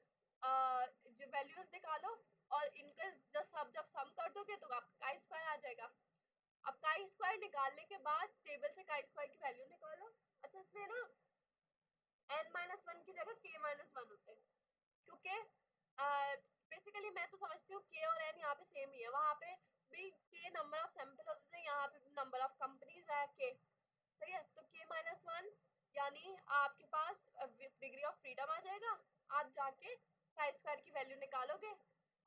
जो वैल्यूज निकालो, और इनका जब सम कर दोगे तो आपका काई स्क्वायर आ जाएगा। अब काई स्क्वायर निकालने के बाद टेबल से काई स्क्वायर की वैल्यू निकालो। अच्छा, इसमें ना n माइनस वन की जगह k माइनस वन होते हैं, क्योंकि बेसिकली मैं तो समझती हूँ k और n यहाँ पे सेम ही है, वहाँ पे भी k नंबर ऑफ सैंपल होते थे, यहाँ पे नंबर ऑफ कंपनीज है k। सही है। तो k माइनस वन यानी आपके पास डिग्री ऑफ फ्रीडम आ जाएगा। आप जाके साई स्क्वायर की वैल्यू निकालोगे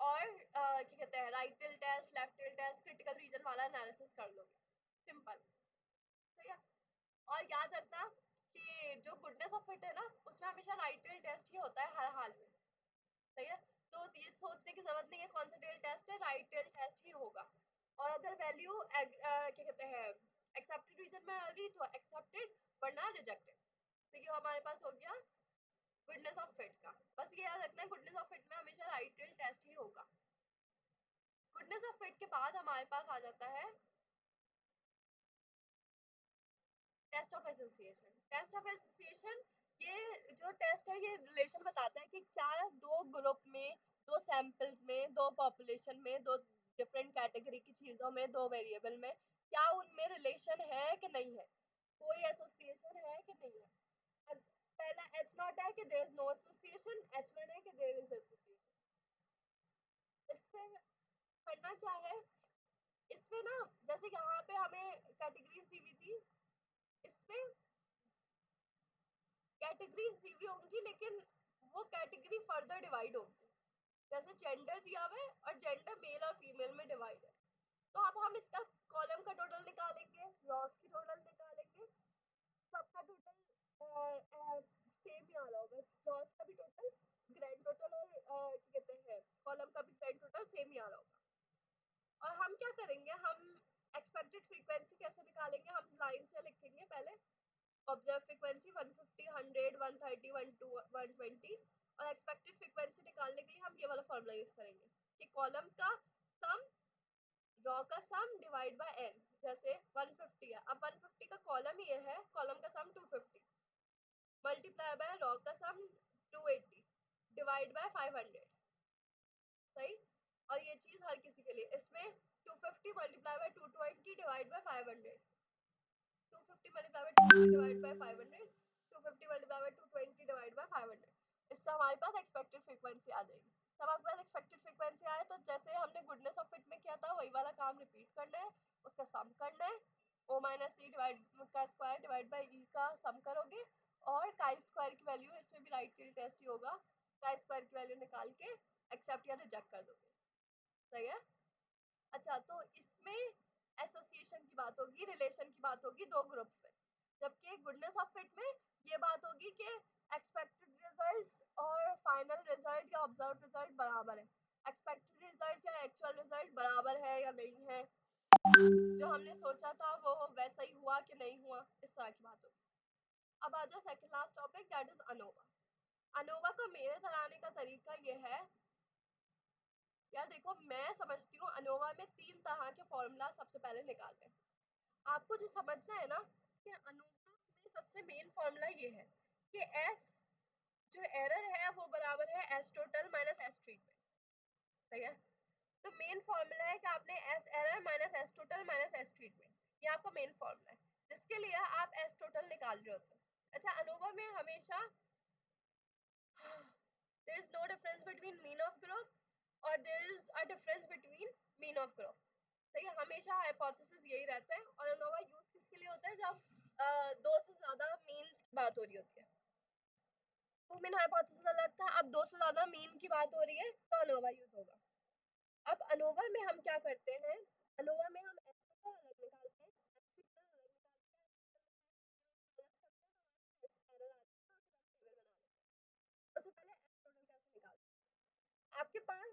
और क्या कहते हैं, right tail test, left tail test, critical region वाला एनालिसिस कर लोगे। सिंपल। सही है। और याद रखना कि जो गुडनेस ऑफ फिट है ना, उसमें हमेशा राइट टेल टेस्ट ही होता है हर हाल में। सही है। तो ये सोचने की जरूरत नहीं है कौन सा टेल टेस्ट है, राइट टेल टेस्ट ही होगा। और अगर वैल्यू क्या कहते हैं एक्सेप्टेड रीजन में आ गई तो एक्सेप्टेड, वरना रिजेक्टेड। तो ये हमारे पास हो गया गुडनेस ऑफ फिट का। बस ये याद रखना है, गुडनेस ऑफ फिट में हमेशा राइट टेल टेस्ट ही होगा। गुडनेस ऑफ फिट के बाद हमारे पास आ जाता है test of association. Test of association, ये जो टेस्ट है ये रिलेशन बताता है कि क्या दो ग्रुप में, दो सैंपल्स में, दो पॉपुलेशन में, दो डिफरेंट कैटेगरी की चीजों में, दो वेरिएबल में, क्या उनमें रिलेशन है कि नहीं है, कोई एसोसिएशन है कि नहीं है। पहला एच नॉट है कि there is no association, H one है कि देयर इज एसोसिएशन। इसमें करना क्या है, इसमें ना जैसे यहाँ पे हमें कैटेगरीज दी हुई थी, इसमें कैटेगरीज दी हुई होंगी, लेकिन वो कैटेगरी फर्दर डिवाइड होगी। जैसे जेंडर दिया हुआ है और जेंडर मेल और फीमेल में डिवाइड है, तो अब हम इसका कॉलम का टोटल निकालेंगे, रॉस की टोटल निकालेंगे, सबका टोटल सेम ही आ रहा होगा, रॉस का भी टोटल, ग्रैंड टोटल, और क्या कहते हैं कॉलम का भी ग्रैंड टोटल सेम ही आ रहा होगा। और हम क्या करेंगे, हम एक्सपेक्टेड फ्रीक्वेंसी कैसे निकालेंगे, हम लाइन से लिखेंगे पहले ऑब्जर्व फ्रीक्वेंसी 150, 100, 130, 120, और एक्सपेक्टेड फ्रीक्वेंसी निकालने के लिए हम ये वाला फॉर्मूला यूज करेंगे कि कॉलम का सम, रॉ का सम डिवाइड बाय एन। जैसे 150 है, अब 150 का कॉलम ये है, कॉलम का सम 250 मल्टीप्लाई बाय रॉ का सम 280 डिवाइड बाय 500। सही। और ये चीज हर किसी के लिए, इसमें 250 multiply by 220 divide by 500, 250 multiply by 250 divide by 500, 250 multiply by 220 divide by 500। इससे हमारे पास एक्सपेक्टेड फ्रीक्वेंसी आ जाएगी। जब आपके पास एक्सपेक्टेड फ्रीक्वेंसी आए तो जैसे हमने गुडनेस ऑफ फिट में किया था वही वाला काम रिपीट करना है, उसका सम करना है, ओ माइनस सी डिवाइड का स्क्वायर डिवाइड बाय ई का सम करोगे, और काई स्क्वायर की वैल्यू इसमें भी राइट टेल टेस्ट ही होगा, का स्क्वायर की वैल्यू निकाल के एक्सेप्ट या रिजेक्ट कर दोगे। सही है। अच्छा, तो इसमें एसोसिएशन की बात होगी, रिलेशन की बात होगी दो ग्रुप्स में, जबकि गुडनेस ऑफ फिट में ये बात होगी कि एक्सपेक्टेड रिजल्ट्स और फाइनल रिजल्ट या ऑब्जर्व रिजल्ट बराबर है, एक्सपेक्टेड रिजल्ट या एक्चुअल रिजल्ट बराबर है या नहीं है, जो हमने सोचा था वो वैसा ही हुआ कि नहीं हुआ, इस तरह की बात होगी। अब आ जाओ second last topic, that is ANOVA. ANOVA को मेरे चलाने का तरीका ये है, यार देखो मैं समझती हूँ अनोवा में 3 तरह के फॉर्मूला सबसे पहले निकालने हैं। आपको जो समझना है ना कि अनोवा में सबसे मेन फॉर्मूला ये है कि एस जो एरर है वो बराबर है S total minus S treatment. सही है। तो मेन फॉर्मूला है कि आपने S error minus S total minus S treatment, ये आपका मेन फॉर्मूला है जिसके लिए आप एस टोटल निकाल रहे होते हो। अच्छा, अनोवा में हमेशा there is no difference between mean of group और there is a difference between mean of group। सही है, हमेशा हाइपोथेसिस यही रहता है। और अनोवा यूज किसके लिए होता है, जब दो से ज्यादा मीन्स की बात हो रही होती है। टू मीन हाइपोथेसिस अलग था, अब दो से ज्यादा मीन की बात हो रही है तो अनोवा यूज होगा। अब अनोवा में हम क्या करते हैं, अनोवा में हम एस को अलग निकालते हैं, एस को अलग निकालते हैं, एरर आती है और टेबल बना लेते हैं। सबसे पहले एस टोटल कैसे निकालते हैं, आपके पास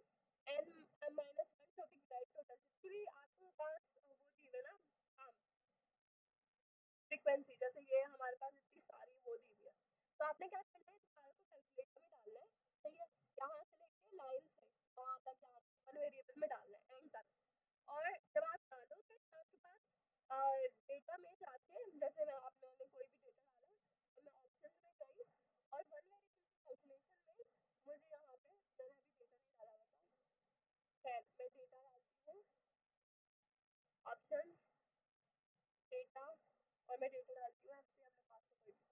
एन माइनस वन छोटी डिवाइड टोटल जितनी भी आपके पास वो दी है ना फ्रीक्वेंसी, जैसे ये हमारे पास इतनी सारी वो दी हुई है, तो आपने क्या करना है, सारे को कैलकुलेटर में डालना है। सही है, यहाँ से लेके लाइन से वहाँ तक यहाँ वन वेरिएबल में डालना है एंड तक। और जब आप डालोगे तो आपके पास डेटा में जाके, जैसे मैं आप मैंने कोई भी डेटा डाला तो मैं ऑप्शन में गई और वन वेरिएबल की कैलकुलेशन में मुझे यहाँ पे, मैंने अभी डेटा नहीं डाला हुआ था, खैर मैं डेटा डालती हूँ, ऑप्शन डेटा, और मैं डेटा डालती हूँ आपसे अपने पास से कोई भी।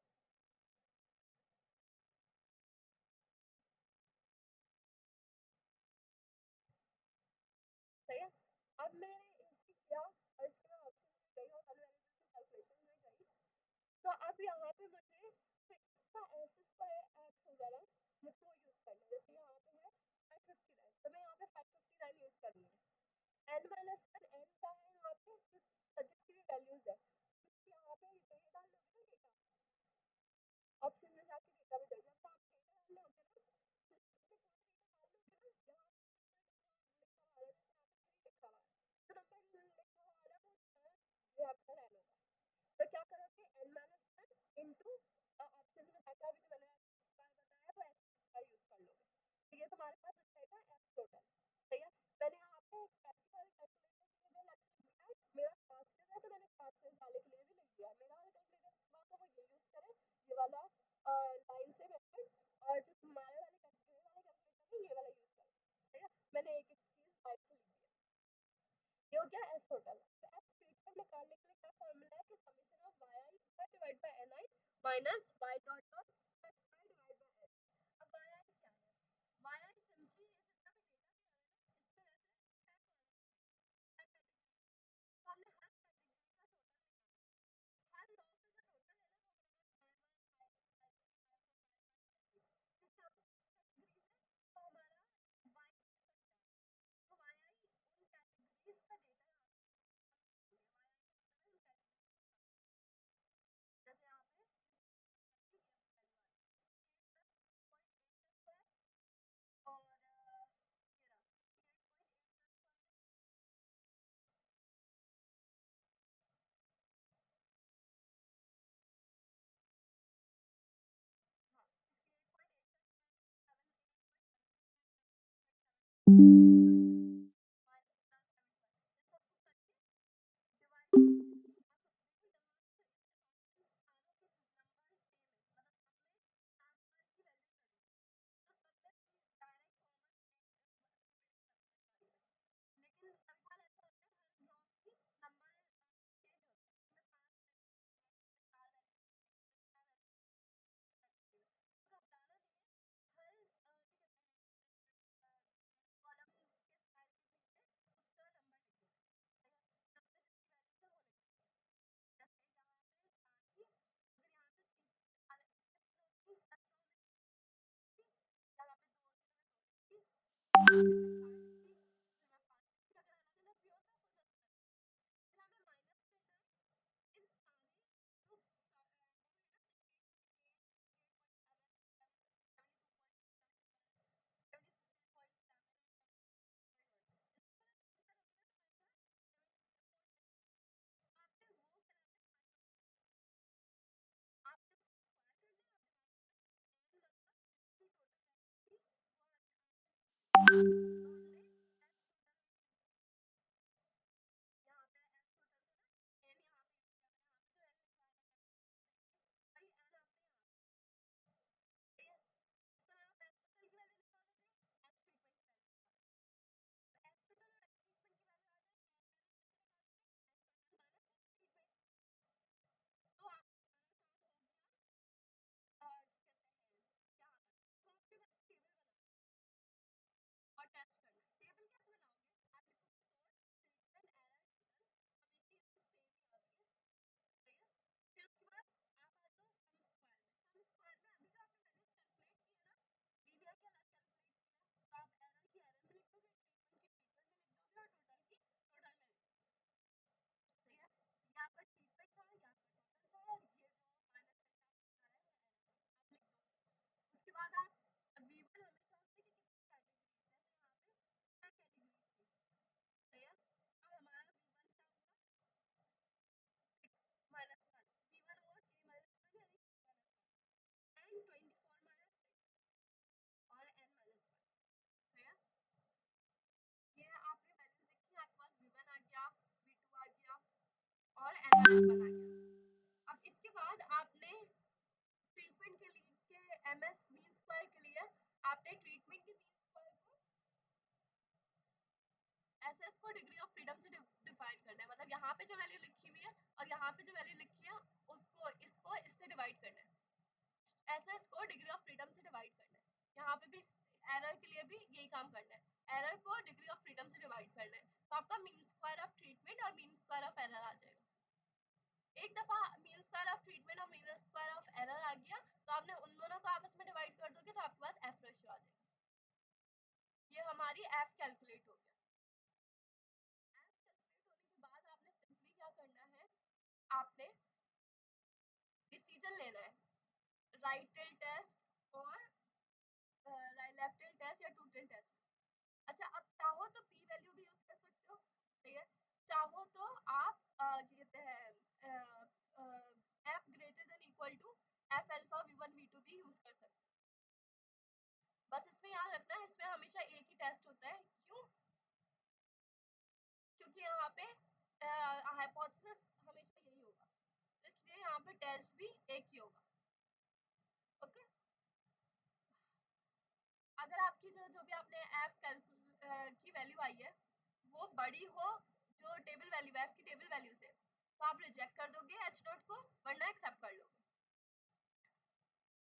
सही है। अब मैंने इसी किया और इसके बाद ऑप्शन में गई और वन वेरिएबल की कैलकुलेशन में गई, तो अब यहाँ पे मुझे इसका एस स्क्वायर एक्स होगा ना, मुझको वो यूज करना है। जैसे यहाँ पे है 559, तो मैं यहाँ पे 559 यूज करूँगी। एन माइनस वन एन का है यहाँ पे जितनी भी वैल्यूज है, यहाँ पे ये डाल दोगे ना डेटा, ऑप्शन में जाके डेटा भी देगा, तो आप डेटा डाल लोगे ना, तो इसमें पूरा डेटा डाल लोगे ना, यहाँ लिखा हुआ है, जैसे यहाँ पे 3 लिखा हुआ है, तो नंबर लिखा हुआ है वो जो आपका रहना होगा। तो क्या करोगे, N minus one into option में जाकर अभी जो मैंने बताया वो एस यूज कर लोगे, तो ये तुम्हारे पास हो जाएगा एस टोटल। सही है। मैंने यहाँ पे पैसे वाले कैलकुलेटर के लिए अलग से लिया है, मेरा फास्टेस्ट है तो मैंने फास्टेस्ट वाले के लिए भी नहीं लिया, मेरा वाला कैलकुलेटर वो ये यूज करे, ये वाला लाइन से मेथड, और जो तुम्हारे वाले कैलकुलेटर है ये वाला यूज करो। सही है, मैंने एक एक चीज लाइन से ली है। ये हो गया एस टोटल। तो एस ट्रीटमेंट निकालने के लिए क्या फॉर्मूला है कि summation of Y I square divide by N I minus Y dot dot square divide by N. अब वाई आई क्या है, वाई आई सिंपली ये जितना भी डेटा दिया है ना इसमें रहते हैं हर कैटेगरी, तो हमने हर कैटेगरी का टोटल निकाला, हर रो का जो टोटल है ना वो हमारे पास जैसे आप कैटेगरीज है तो हमारा वाई तो वाई आई उन कैटेगरीज का डेटा यहाँ पे वाई आई का मतलब है उन कैटेगरीज, जैसे यहाँ पे और एन बना गया। अब इसके बाद आपने ट्रीटमेंट के लिए के एमएस मीन स्क्वायर के लिए आपने ट्रीटमेंट के मीन स्क्वायर को एसएस को डिग्री ऑफ फ्रीडम से डिफाइन करना है। मतलब यहाँ पे जो वैल्यू लिखी हुई है और यहाँ पे जो वैल्यू लिखी है उसको इसको इससे डिवाइड करना है। एसएस को डिग्री ऑफ फ्रीडम से डिवाइड करना है। यहाँ पे भी एरर के लिए भी यही काम करना है। एरर को डिग्री ऑफ फ्रीडम से डिवाइड करना है। तो आपका मीन स्क्वायर ऑफ ट्रीटमेंट और मीन स्क्वायर ऑफ एरर आ जाएगा। एक दफा मीन स्क्वायर ऑफ ट्रीटमेंट और मीन स्क्वायर ऑफ एरर आ गया तो आपने उन दोनों को आपस में डिवाइड कर दोगे तो आपके पास एफ रेशियो आ जाएगा। ये हमारी एफ कैलकुलेट हो गया। एफ कैलकुलेट होने के बाद आपने सिंपली क्या करना है, आपने डिसीजन लेना है राइट टिल्ट टेस्ट और लेफ्ट टिल्ट टेस्ट या टू टिल्ट टेस्ट। अच्छा, अब चाहो तो पी वैल्यू भी यूज कर सकते हो, सही है। चाहो तो आप कहते हैं F greater than equal to F alpha वी1 वी2 भी यूज कर सकते हो। बस इसमें याद रखना है इसमें हमेशा एक ही टेस्ट होता है। क्यों? क्योंकि यहाँ पे हाइपोथेसिस हमेशा यही होगा, इसलिए यहाँ पे टेस्ट भी एक ही होगा। ओके, अगर आपकी जो जो भी आपने एफ की वैल्यू आई है वो बड़ी हो जो टेबल वैल्यू एफ की टेबल वैल्यू से, तो आप रिजेक्ट कर दोगे एच नोट को, वरना एक्सेप्ट कर लोगे।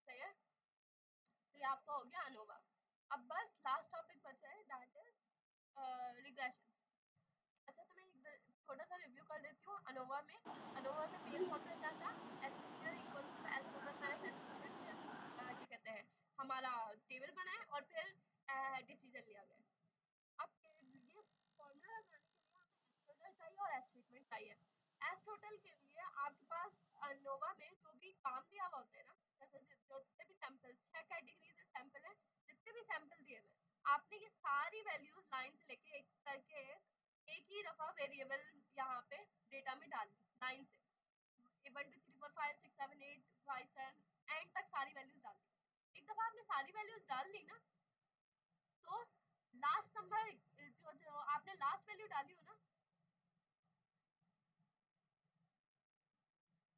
सही है, तो ये आपका हो गया अनोवा। अब बस लास्ट टॉपिक बचा है, दैट इज रिग्रेशन। अच्छा, तो मैं एक छोटा सा रिव्यू कर देती हूँ। अनोवा में मेन फॉर्मूला क्या था, S square equals to S one minus S two, फिर क्या कहते हैं हमारा टेबल बना है और फिर डिसीजन लिया गया। अब ये फॉर्मूला लगाने के लिए हमें एस टोटल चाहिए और एस ट्रीटमेंट चाहिए। एस टोटल के लिए आपके पास अनोवा में जो भी काम दिया हुआ होता है ना, जैसे जितने भी सैंपल 6 कैटेगरी से सैंपल है, जितने भी सैंपल दिए हुए आपने ये सारी वैल्यूज लाइन से लेके एक करके एक ही दफा वेरिएबल यहाँ पे डेटा में डाल लाइन से 1 2 3 4 5 6 7 8 5 7 एंड तक सारी वैल्यूज डाल दी। एक दफा आपने सारी वैल्यूज डाल दी ना, तो लास्ट नंबर जो आपने लास्ट वैल्यू डाली हो ना,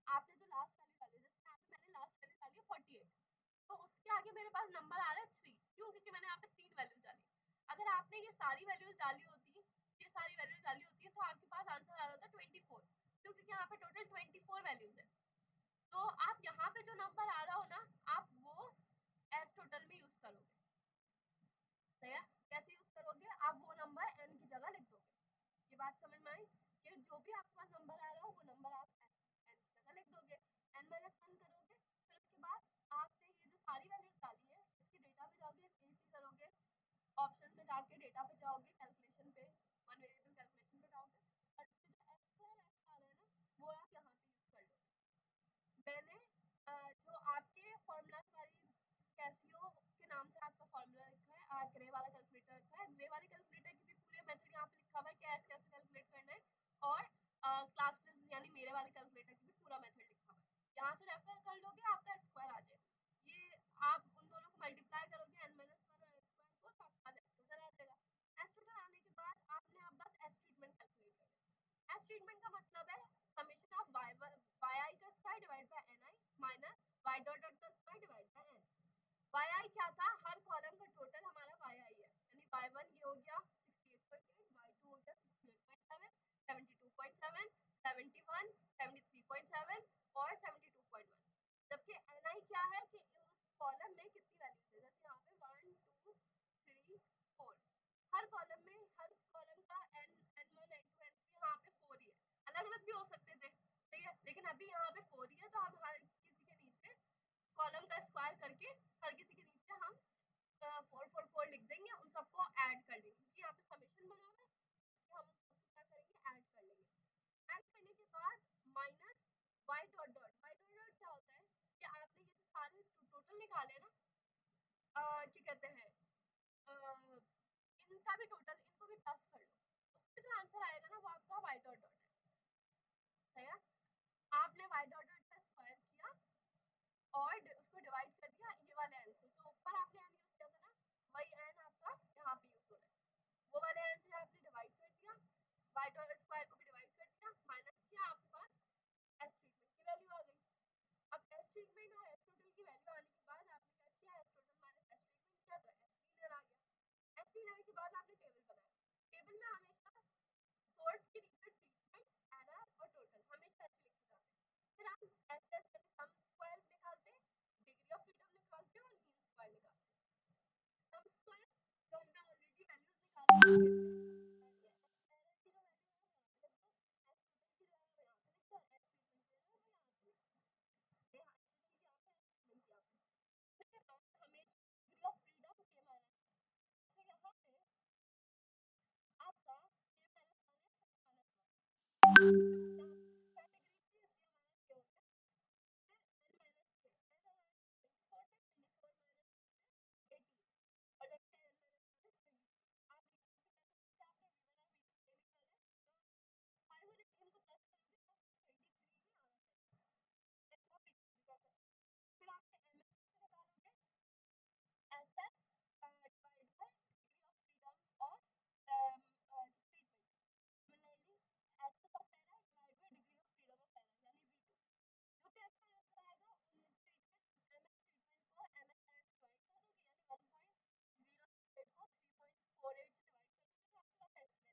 आपने जो लास्ट वैल्यू डाली, जैसे यहाँ पे मैंने लास्ट वैल्यू डाली है 48, तो उसके आगे मेरे पास नंबर आ रहा है 3। क्यों? क्योंकि मैंने यहाँ पे 3 वैल्यूज डाली। अगर आपने ये सारी वैल्यूज डाली होती, ये सारी वैल्यूज डाली होती है, तो आपके पास आंसर आ रहा होता 24। क्यों? क्योंकि यहाँ पे टोटल 24 वैल्यूज है। तो आप यहाँ पे जो नंबर आ रहा हो ना, आप वो एस टोटल में यूज करोगे। सही है, कैसे यूज करोगे, आप वो नंबर एन की जगह लिख दोगे। ये बात समझ में आई कि जो भी आपके पास नंबर आ रहा हो वो नंबर आप एन की जगह लिख दोगे, एन माइनस वन करोगे। फिर उसके बाद आपने ये जो सारी वैल्यूज डाली है इसकी डेटा में जाओगे, इसे करोगे, ऑप्शन में जाके डेटा पे जाओगे, कैलकुलेशन पे, वन वेरिएबल कैलकुलेशन पे जाओगे और इसके जो एक्स स्क्वायर एक्स आ रहा है ना वो आप यहाँ पे यूज कर लो। मैंने जो आपके फॉर्मूलाज वाली कैसियो के नाम से आपका फॉर्मूला रखा है, ग्रे वाला कैलकुलेटर रखा है, ग्रे वाले कैलकुलेटर की भी पूरे मेथड यहाँ पे लिखा हुआ है कि ऐसे कैसे कैलकुलेट करना है, और क्लासविज यानी मेरे वाले कैलकुलेटर की भी पूरा मेथड लिखा हुआ है। यहाँ से रेफर कर लोगे, आपका स्क्वायर आ जाएगा। ये आप उन दोनों को मल्टीप्लाई करोगे n माइनस वन और स्क्वायर को, तो आपका एस टोटल आ जाएगा। एस टोटल आने के बाद आपने अब बस एस ट्रीटमेंट कैलकुलेट करना है। एस ट्रीटमेंट का मतलब है समेशन ऑफ वाई आई का square divide by N I minus Y dot dot का square divide by N. Y I क्या था, हर कॉलम का टोटल हमारा वाई आई है, यानी वाई वन ये हो गया 68.8, वाई टू हो गया 68.7, 72.7, 71, 73.7 और 72.1। जबकि एन आई क्या है कि उस कॉलम में कितनी वैल्यूज है, जैसे यहाँ पे 1 2 3 4, हर कॉलम का N N one N two N three यहाँ पे 4 ही है, अलग अलग भी हो सकते थे, ठीक है, लेकिन अभी यहाँ पे 4 ही है, तो हम हर किसी के नीचे कॉलम का स्क्वायर करके हर किसी के नीचे हम 4 4 4 लिख देंगे, उन सबको ऐड कर लेंगे क्योंकि यहाँ पे समेशन बना हुआ है, कि हम उन सबको क्या करेंगे, ऐड कर लेंगे। ऐड करने के बाद minus Y dot dot, Y dot dot क्या होता है कि आपने ये जो सारे टोटल निकाले ना, क्या कहते हैं, इनका भी टोटल, इनको भी प्लस कर लो, उससे जो आंसर आएगा ना वो आपका वाई डॉट डॉट है, आपने वाई डॉट डॉट का स्क्वायर किया और उसको डिवाइड कर दिया ये वाले एन से, जो ऊपर आपने एन यूज किया था ना वही एन आपका यहाँ पे यूज हो रहा है, वो वाले एन से आपने डिवाइड कर दिया, वाई डॉट स्क्वायर को भी डिवाइड कर दिया, माइनस किया, आपके पास एस ट्रीटमेंट की वैल्यू आ गई। अब एस ट्रीटमेंट और एस टोटल की वैल्यू आने के बाद आपने क्या किया, S total minus S treatment किया तो एस लीनियर आ गया। एस लीनियर के बाद आपने टेबल बनाया, टेबल में हमेशा सोर्स के नीचे ट्रीटमेंट, एरर और टोटल हमेशा ऐसे लिखे जाते हैं। फिर हम ऐसे ऐसे सम स्क्वायर निकालते हैं, डिग्री ऑफ फ्रीडम निकालते हैं और मीन स्क्वायर निकालते हैं। सम स्क्वायर जो हमने ऑलरेडी वैल्यूज निकाली थी, एरर की जो वैल्यू है वो यहाँ पे लिख दो, एस टोटल की जो है वो यहाँ पे लिख दो, एस ट्रीटमेंट की जो है वो यहाँ पे लिख दो, एस टोटल की यहाँ पे, एस ट्रीटमेंट की यहाँ पे। उसके बाद हमेशा डिग्री ऑफ फ्रीडम के माइनस, तो यहाँ पे आपका के माइनस वन है, सिक्स माइनस वन, यहाँ पे स्क्वायर डिग्री थी इसलिए हमारा ये हो गया, फिर n माइनस के n हमारा 24 था, 24 माइनस 18, और जबकि n माइनस 1 is 22, आप लिख सकते हैं जैसे आपने v1 और v2 ये निकाले, तो 5 और 18 को प्लस करोगे तो 23 ही आना चाहिए, ऐसा भी कर सकते हैं। फिर आपने ms कैसे निकालोगे, ss divide by degree of freedom और treatment, similarly ss of error divide by degree of freedom of error यानी v2, जो भी आपका आंसर आएगा उन ट्रीटमेंट ms ट्रीटमेंट को ms एरर से डिवाइड कर दोगे, यानी 1.08 को 3.48 से डिवाइड कर दोगे तो आपके पास ऐसी वैल्यू आ जाएगी।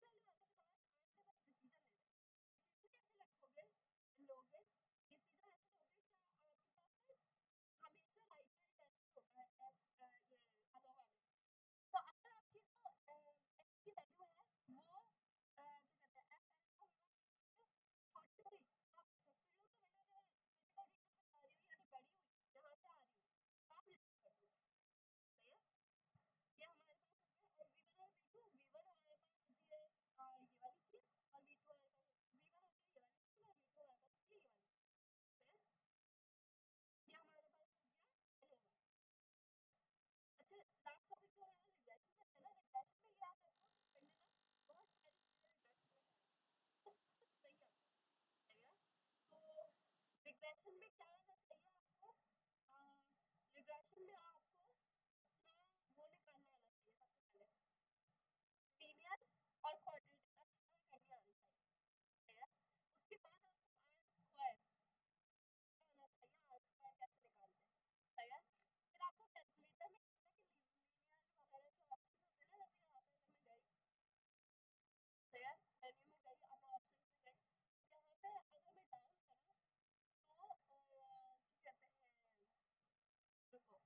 वैल्यू आने के बाद आपने बस डिसीजन लेना है, डिसीजन कैसे लगोगे, लोगे डिसीजन ऐसे लोगे कि आपके पास हमेशा राइट हैंड टेस्ट होगा ये अनोवा में, तो अगर आपकी जो एक्स की वैल्यू है वो क्या कहते हैं एफ एल को छोटी हुई, आप फिर लो, तो बेटा जो क्रिटिकल डिग्री में आ रही हुई यानी बड़ी हुई यहाँ से आ रही हुई, तो आप लिख कर दो, सही है। ये हमारे पास हो गया, और वी वन और वी टू, वी वन हमारे पास होती है ये वाली चीज, और वी टू हमारे पास वी वन होती है ये वाली चीज, और वी टू हमारे पास होती है ये वाली चीज, सही है। ये हमारे पास हो गया एनोवा। अच्छा, लास्ट टॉपिक जो हमारा रिग्रेशन का है ना, रिग्रेशन में याद रखो मैंने ना बहुत सारी चीजें रिग्रेशन में कराई, तो सब कुछ सही आता है यार। तो रिग्रेशन में क्या आना चाहिए आपको, रिग्रेशन में आपको अपना वो निकालना आना चाहिए, सबसे पहले लीनियर और क्वाड्रेटिक अच्छी तरह करनी आनी चाहिए, है ना। उसके बाद आपको आर स्क्वायर आना चाहिए, आर स्क्वायर कैसे निकालते हैं, सही है। फिर आपको कैलकुलेटर में देखना कि लीनियर वगैरह जो ऑप्शन होते हैं ना, जैसे यहाँ पे अगर मैं गई, सही है, मेन्यू में गई, अब ऑप्शन में गई, यहाँ पे अगर मैं डाउन करूँ तो क्या कहते हैं, रुको,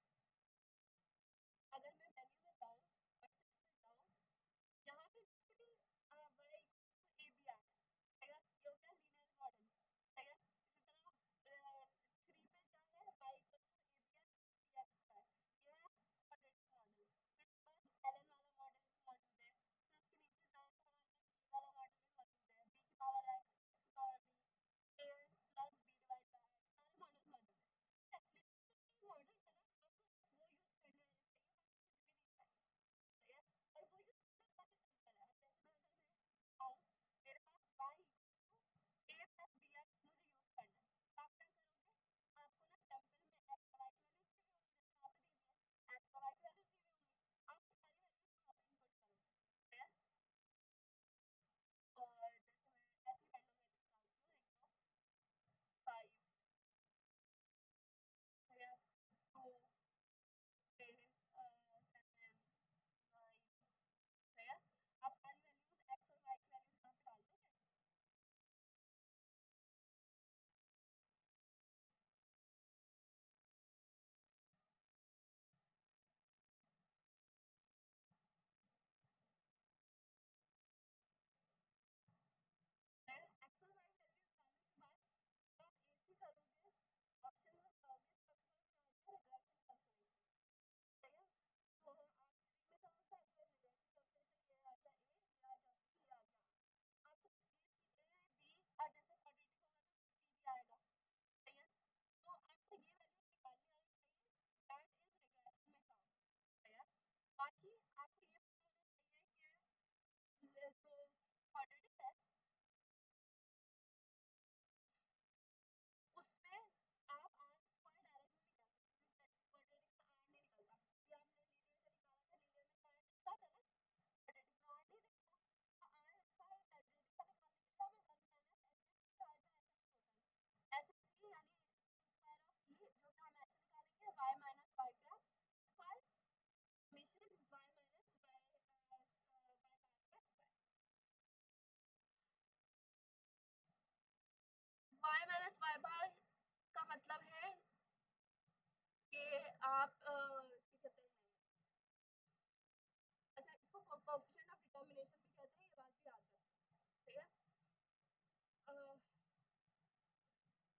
y माइनस y बार का मतलब है कि आप क्या कहते हैं, अच्छा इसको कोएफिशिएंट ऑफ डिटरमिनेशन भी कहते हैं, ये बात भी याद रखना, ठीक है।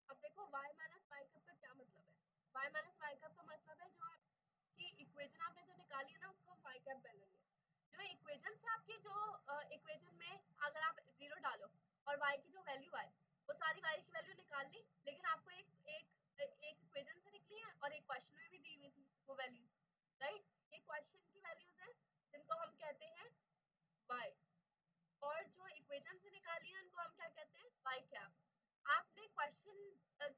अब देखो y माइनस y कप का क्या मतलब है। y माइनस y कप का मतलब है जो आपकी इक्वेशन आपने जो निकाली है ना उसको हम y कैप बोलेंगे। जो इक्वेशन से आपकी जो इक्वेशन में अगर आप जीरो डालो और y की जो वैल्यू आए वो सारी y की वैल्यू निकाल ली, लेकिन आपको एक एक एक इक्वेशन से निकली है और एक क्वेश्चन में भी दी हुई थी वो वैल्यूज, राइट। ये क्वेश्चन की वैल्यूज है जिनको हम कहते हैं y, और जो इक्वेशन से निकाली है उनको हम क्या कहते हैं y कैप। आपने क्वेश्चन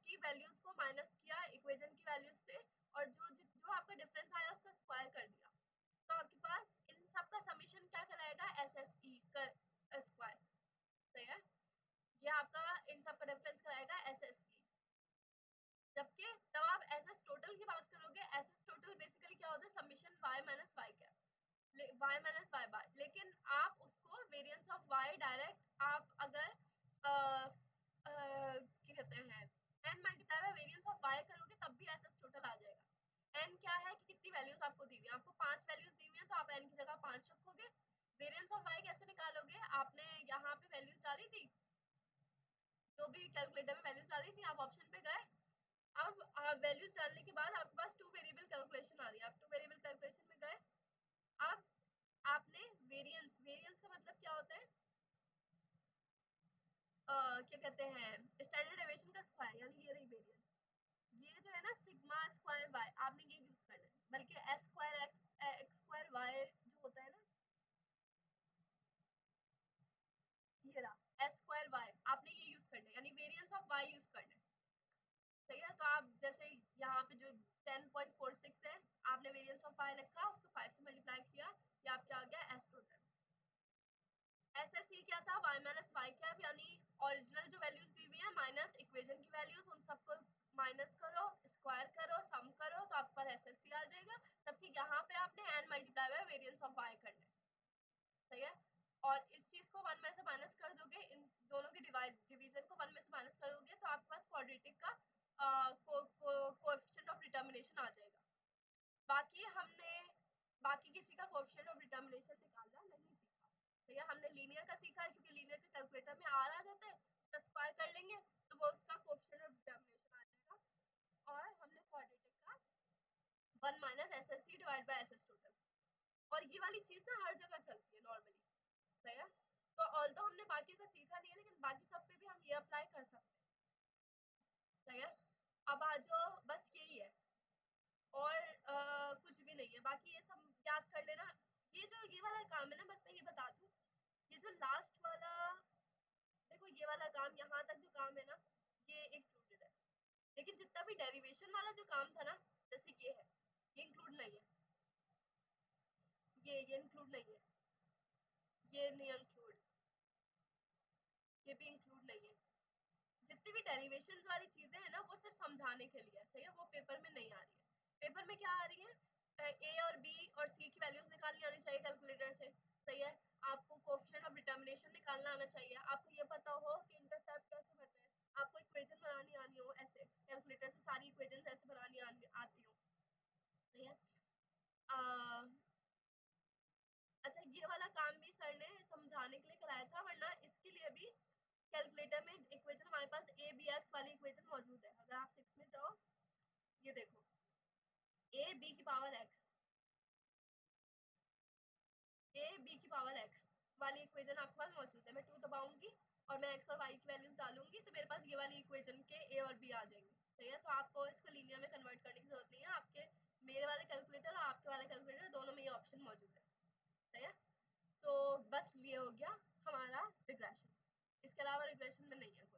की वैल्यूज को माइनस किया इक्वेशन की वैल्यूज से और जो जो आपका डिफरेंस आया उसका स्क्वायर कर दिया, तो आपके पास इन सब का समीशन क्या कहलाएगा, एस एस ई का स्क्वायर, सही है। ये आपका इन सब का डिफरेंस कहलाएगा एस एस ई। जबकि तब आप एस एस टोटल की बात करोगे, एस एस टोटल बेसिकली क्या होता है, summation Y minus Y cap, y minus y बार। लेकिन आप उसको वेरिएंस ऑफ y डायरेक्ट आप अगर क्या कहते हैं n multiply by variance of y करोगे तब भी ऐसा टोटल आ जाएगा। n क्या है कि कितनी वैल्यूज आपको दी हुई है, आपको 5 वैल्यूज दी हुई है तो आप n की जगह 5 रखोगे। वेरिएंस ऑफ y कैसे निकालोगे, आपने यहाँ पे वैल्यूज डाली थी, जो भी कैलकुलेटर में वैल्यूज डाली थी, आप ऑप्शन पे गए, अब वैल्यूज डालने के बाद आपके पास टू वेरिएबल कैलकुलेशन आ रही है, आप टू वेरिएबल कैलकुलेशन में गए। अब आपने वेरिएंस, वेरिएंस का मतलब क्या होता है, क्या कहते हैं स्टैंडर्ड डेविएशन का स्क्वायर, यानी ये रही वेरिएंस। ये जो है ना सिग्मा स्क्वायर वाई, आपने ये यूज करना है, बल्कि S square X X square Y जो होता है ना, ये रहा एस स्क्वायर वाई, आपने ये यूज करना है, यानी वेरिएंस ऑफ वाई यूज करना है, सही है। तो आप जैसे यहाँ पे जो 10.46 है, आपने वेरिएंस ऑफ वाई लिखा, उसको 5 से मल्टीप्लाई किया, ये आपका आ गया S total. S S E क्या था, y माइनस वाई कैप, यानी ओरिजिनल जो वैल्यूज दी हुई है माइनस इक्वेशन की वैल्यूज, उन सबको माइनस करो, स्क्वायर करो, सम करो, तो आपके पास एस एस सी आ जाएगा। जबकि यहाँ पे आपने n multiply by variance of y करना है, सही है। और इस चीज को 1 में से माइनस कर दोगे, इन दोनों की डिवीजन को 1 में से माइनस करोगे तो आपके पास क्वाड्रेटिक का कोएफिशिएंट ऑफ डिटरमिनेशन आ जाएगा। बाकी हमने बाकी किसी का कोएफिशिएंट ऑफ डिटरमिनेशन निकालना नहीं सीखा, तो ये हमने लीनियर का सीखा है, क्योंकि लीनियर के कैलकुलेटर में आर आ जाता है, उसका स्क्वायर कर लेंगे तो वो उसका कोएफिशिएंट ऑफ डिटरमिनेशन आ जाएगा। और हमने क्वाड्रेटिक का 1 minus S S C divide by S S total, और ये वाली चीज ना हर जगह चलती है नॉर्मली, सही है। तो ऑल तो हमने बाकी का सीखा नहीं है, लेकिन बाकी सब पे भी हम ये अप्लाई कर सकते हैं, सही है। अब आ जाओ, बस यही है, और कुछ भी नहीं है, बाकी ये सब याद कर लेना। ये जो ये वाला काम है ना, बस मैं ये बता दूं, ये जो लास्ट वाला, देखो ये वाला काम यहाँ तक जो काम है ना, ये इंक्लूडेड है, लेकिन जितना भी डेरिवेशन वाला जो काम था ना, जैसे ये है, ये इंक्लूड नहीं है, ये इंक्लूड नहीं है, ये नहीं इंक्लूड, ये भी इंक्लूड नहीं है। जितनी भी डेरिवेशंस वाली चीजें हैं ना वो सिर्फ समझाने के लिए है, सही है, वो पेपर में नहीं आ रही है। पेपर में क्या आ रही है, ए और बी और सी की वैल्यूज निकालनी आनी चाहिए कैलकुलेटर से, सही है। आपको कोएफिशिएंट ऑफ डिटरमिनेशन निकालना आना चाहिए, आपको ये पता हो कि इंटरसेप्ट कैसे बनता है, आपको इक्वेशन बनानी आनी हो, ऐसे कैलकुलेटर से सारी इक्वेशंस ऐसे बनानी आती हो, सही है। आ, अच्छा ये वाला काम भी सर ने समझाने के लिए कराया था, वरना इसके लिए भी कैलकुलेटर में इक्वेशन हमारे पास ए बी एक्स वाली इक्वेशन मौजूद है, अगर आप 6 में जाओ ये देखो ए बी की पावर एक्स, ए बी की पावर एक्स वाली इक्वेशन आपके पास मौजूद है। मैं 2 दबाऊंगी और मैं एक्स और वाई की वैल्यूज डालूंगी तो मेरे पास ये वाली इक्वेशन के ए और बी आ जाएंगे। सही है, तो आपको इसको लीनियर में कन्वर्ट करने की जरूरत नहीं है, आपके मेरे वाले कैलकुलेटर और आपके वाले कैलकुलेटर दोनों में ये ऑप्शन मौजूद है। सही है, सो बस ये हो गया हमारा रिग्रेशन, इसके अलावा रिग्रेशन में नहीं है।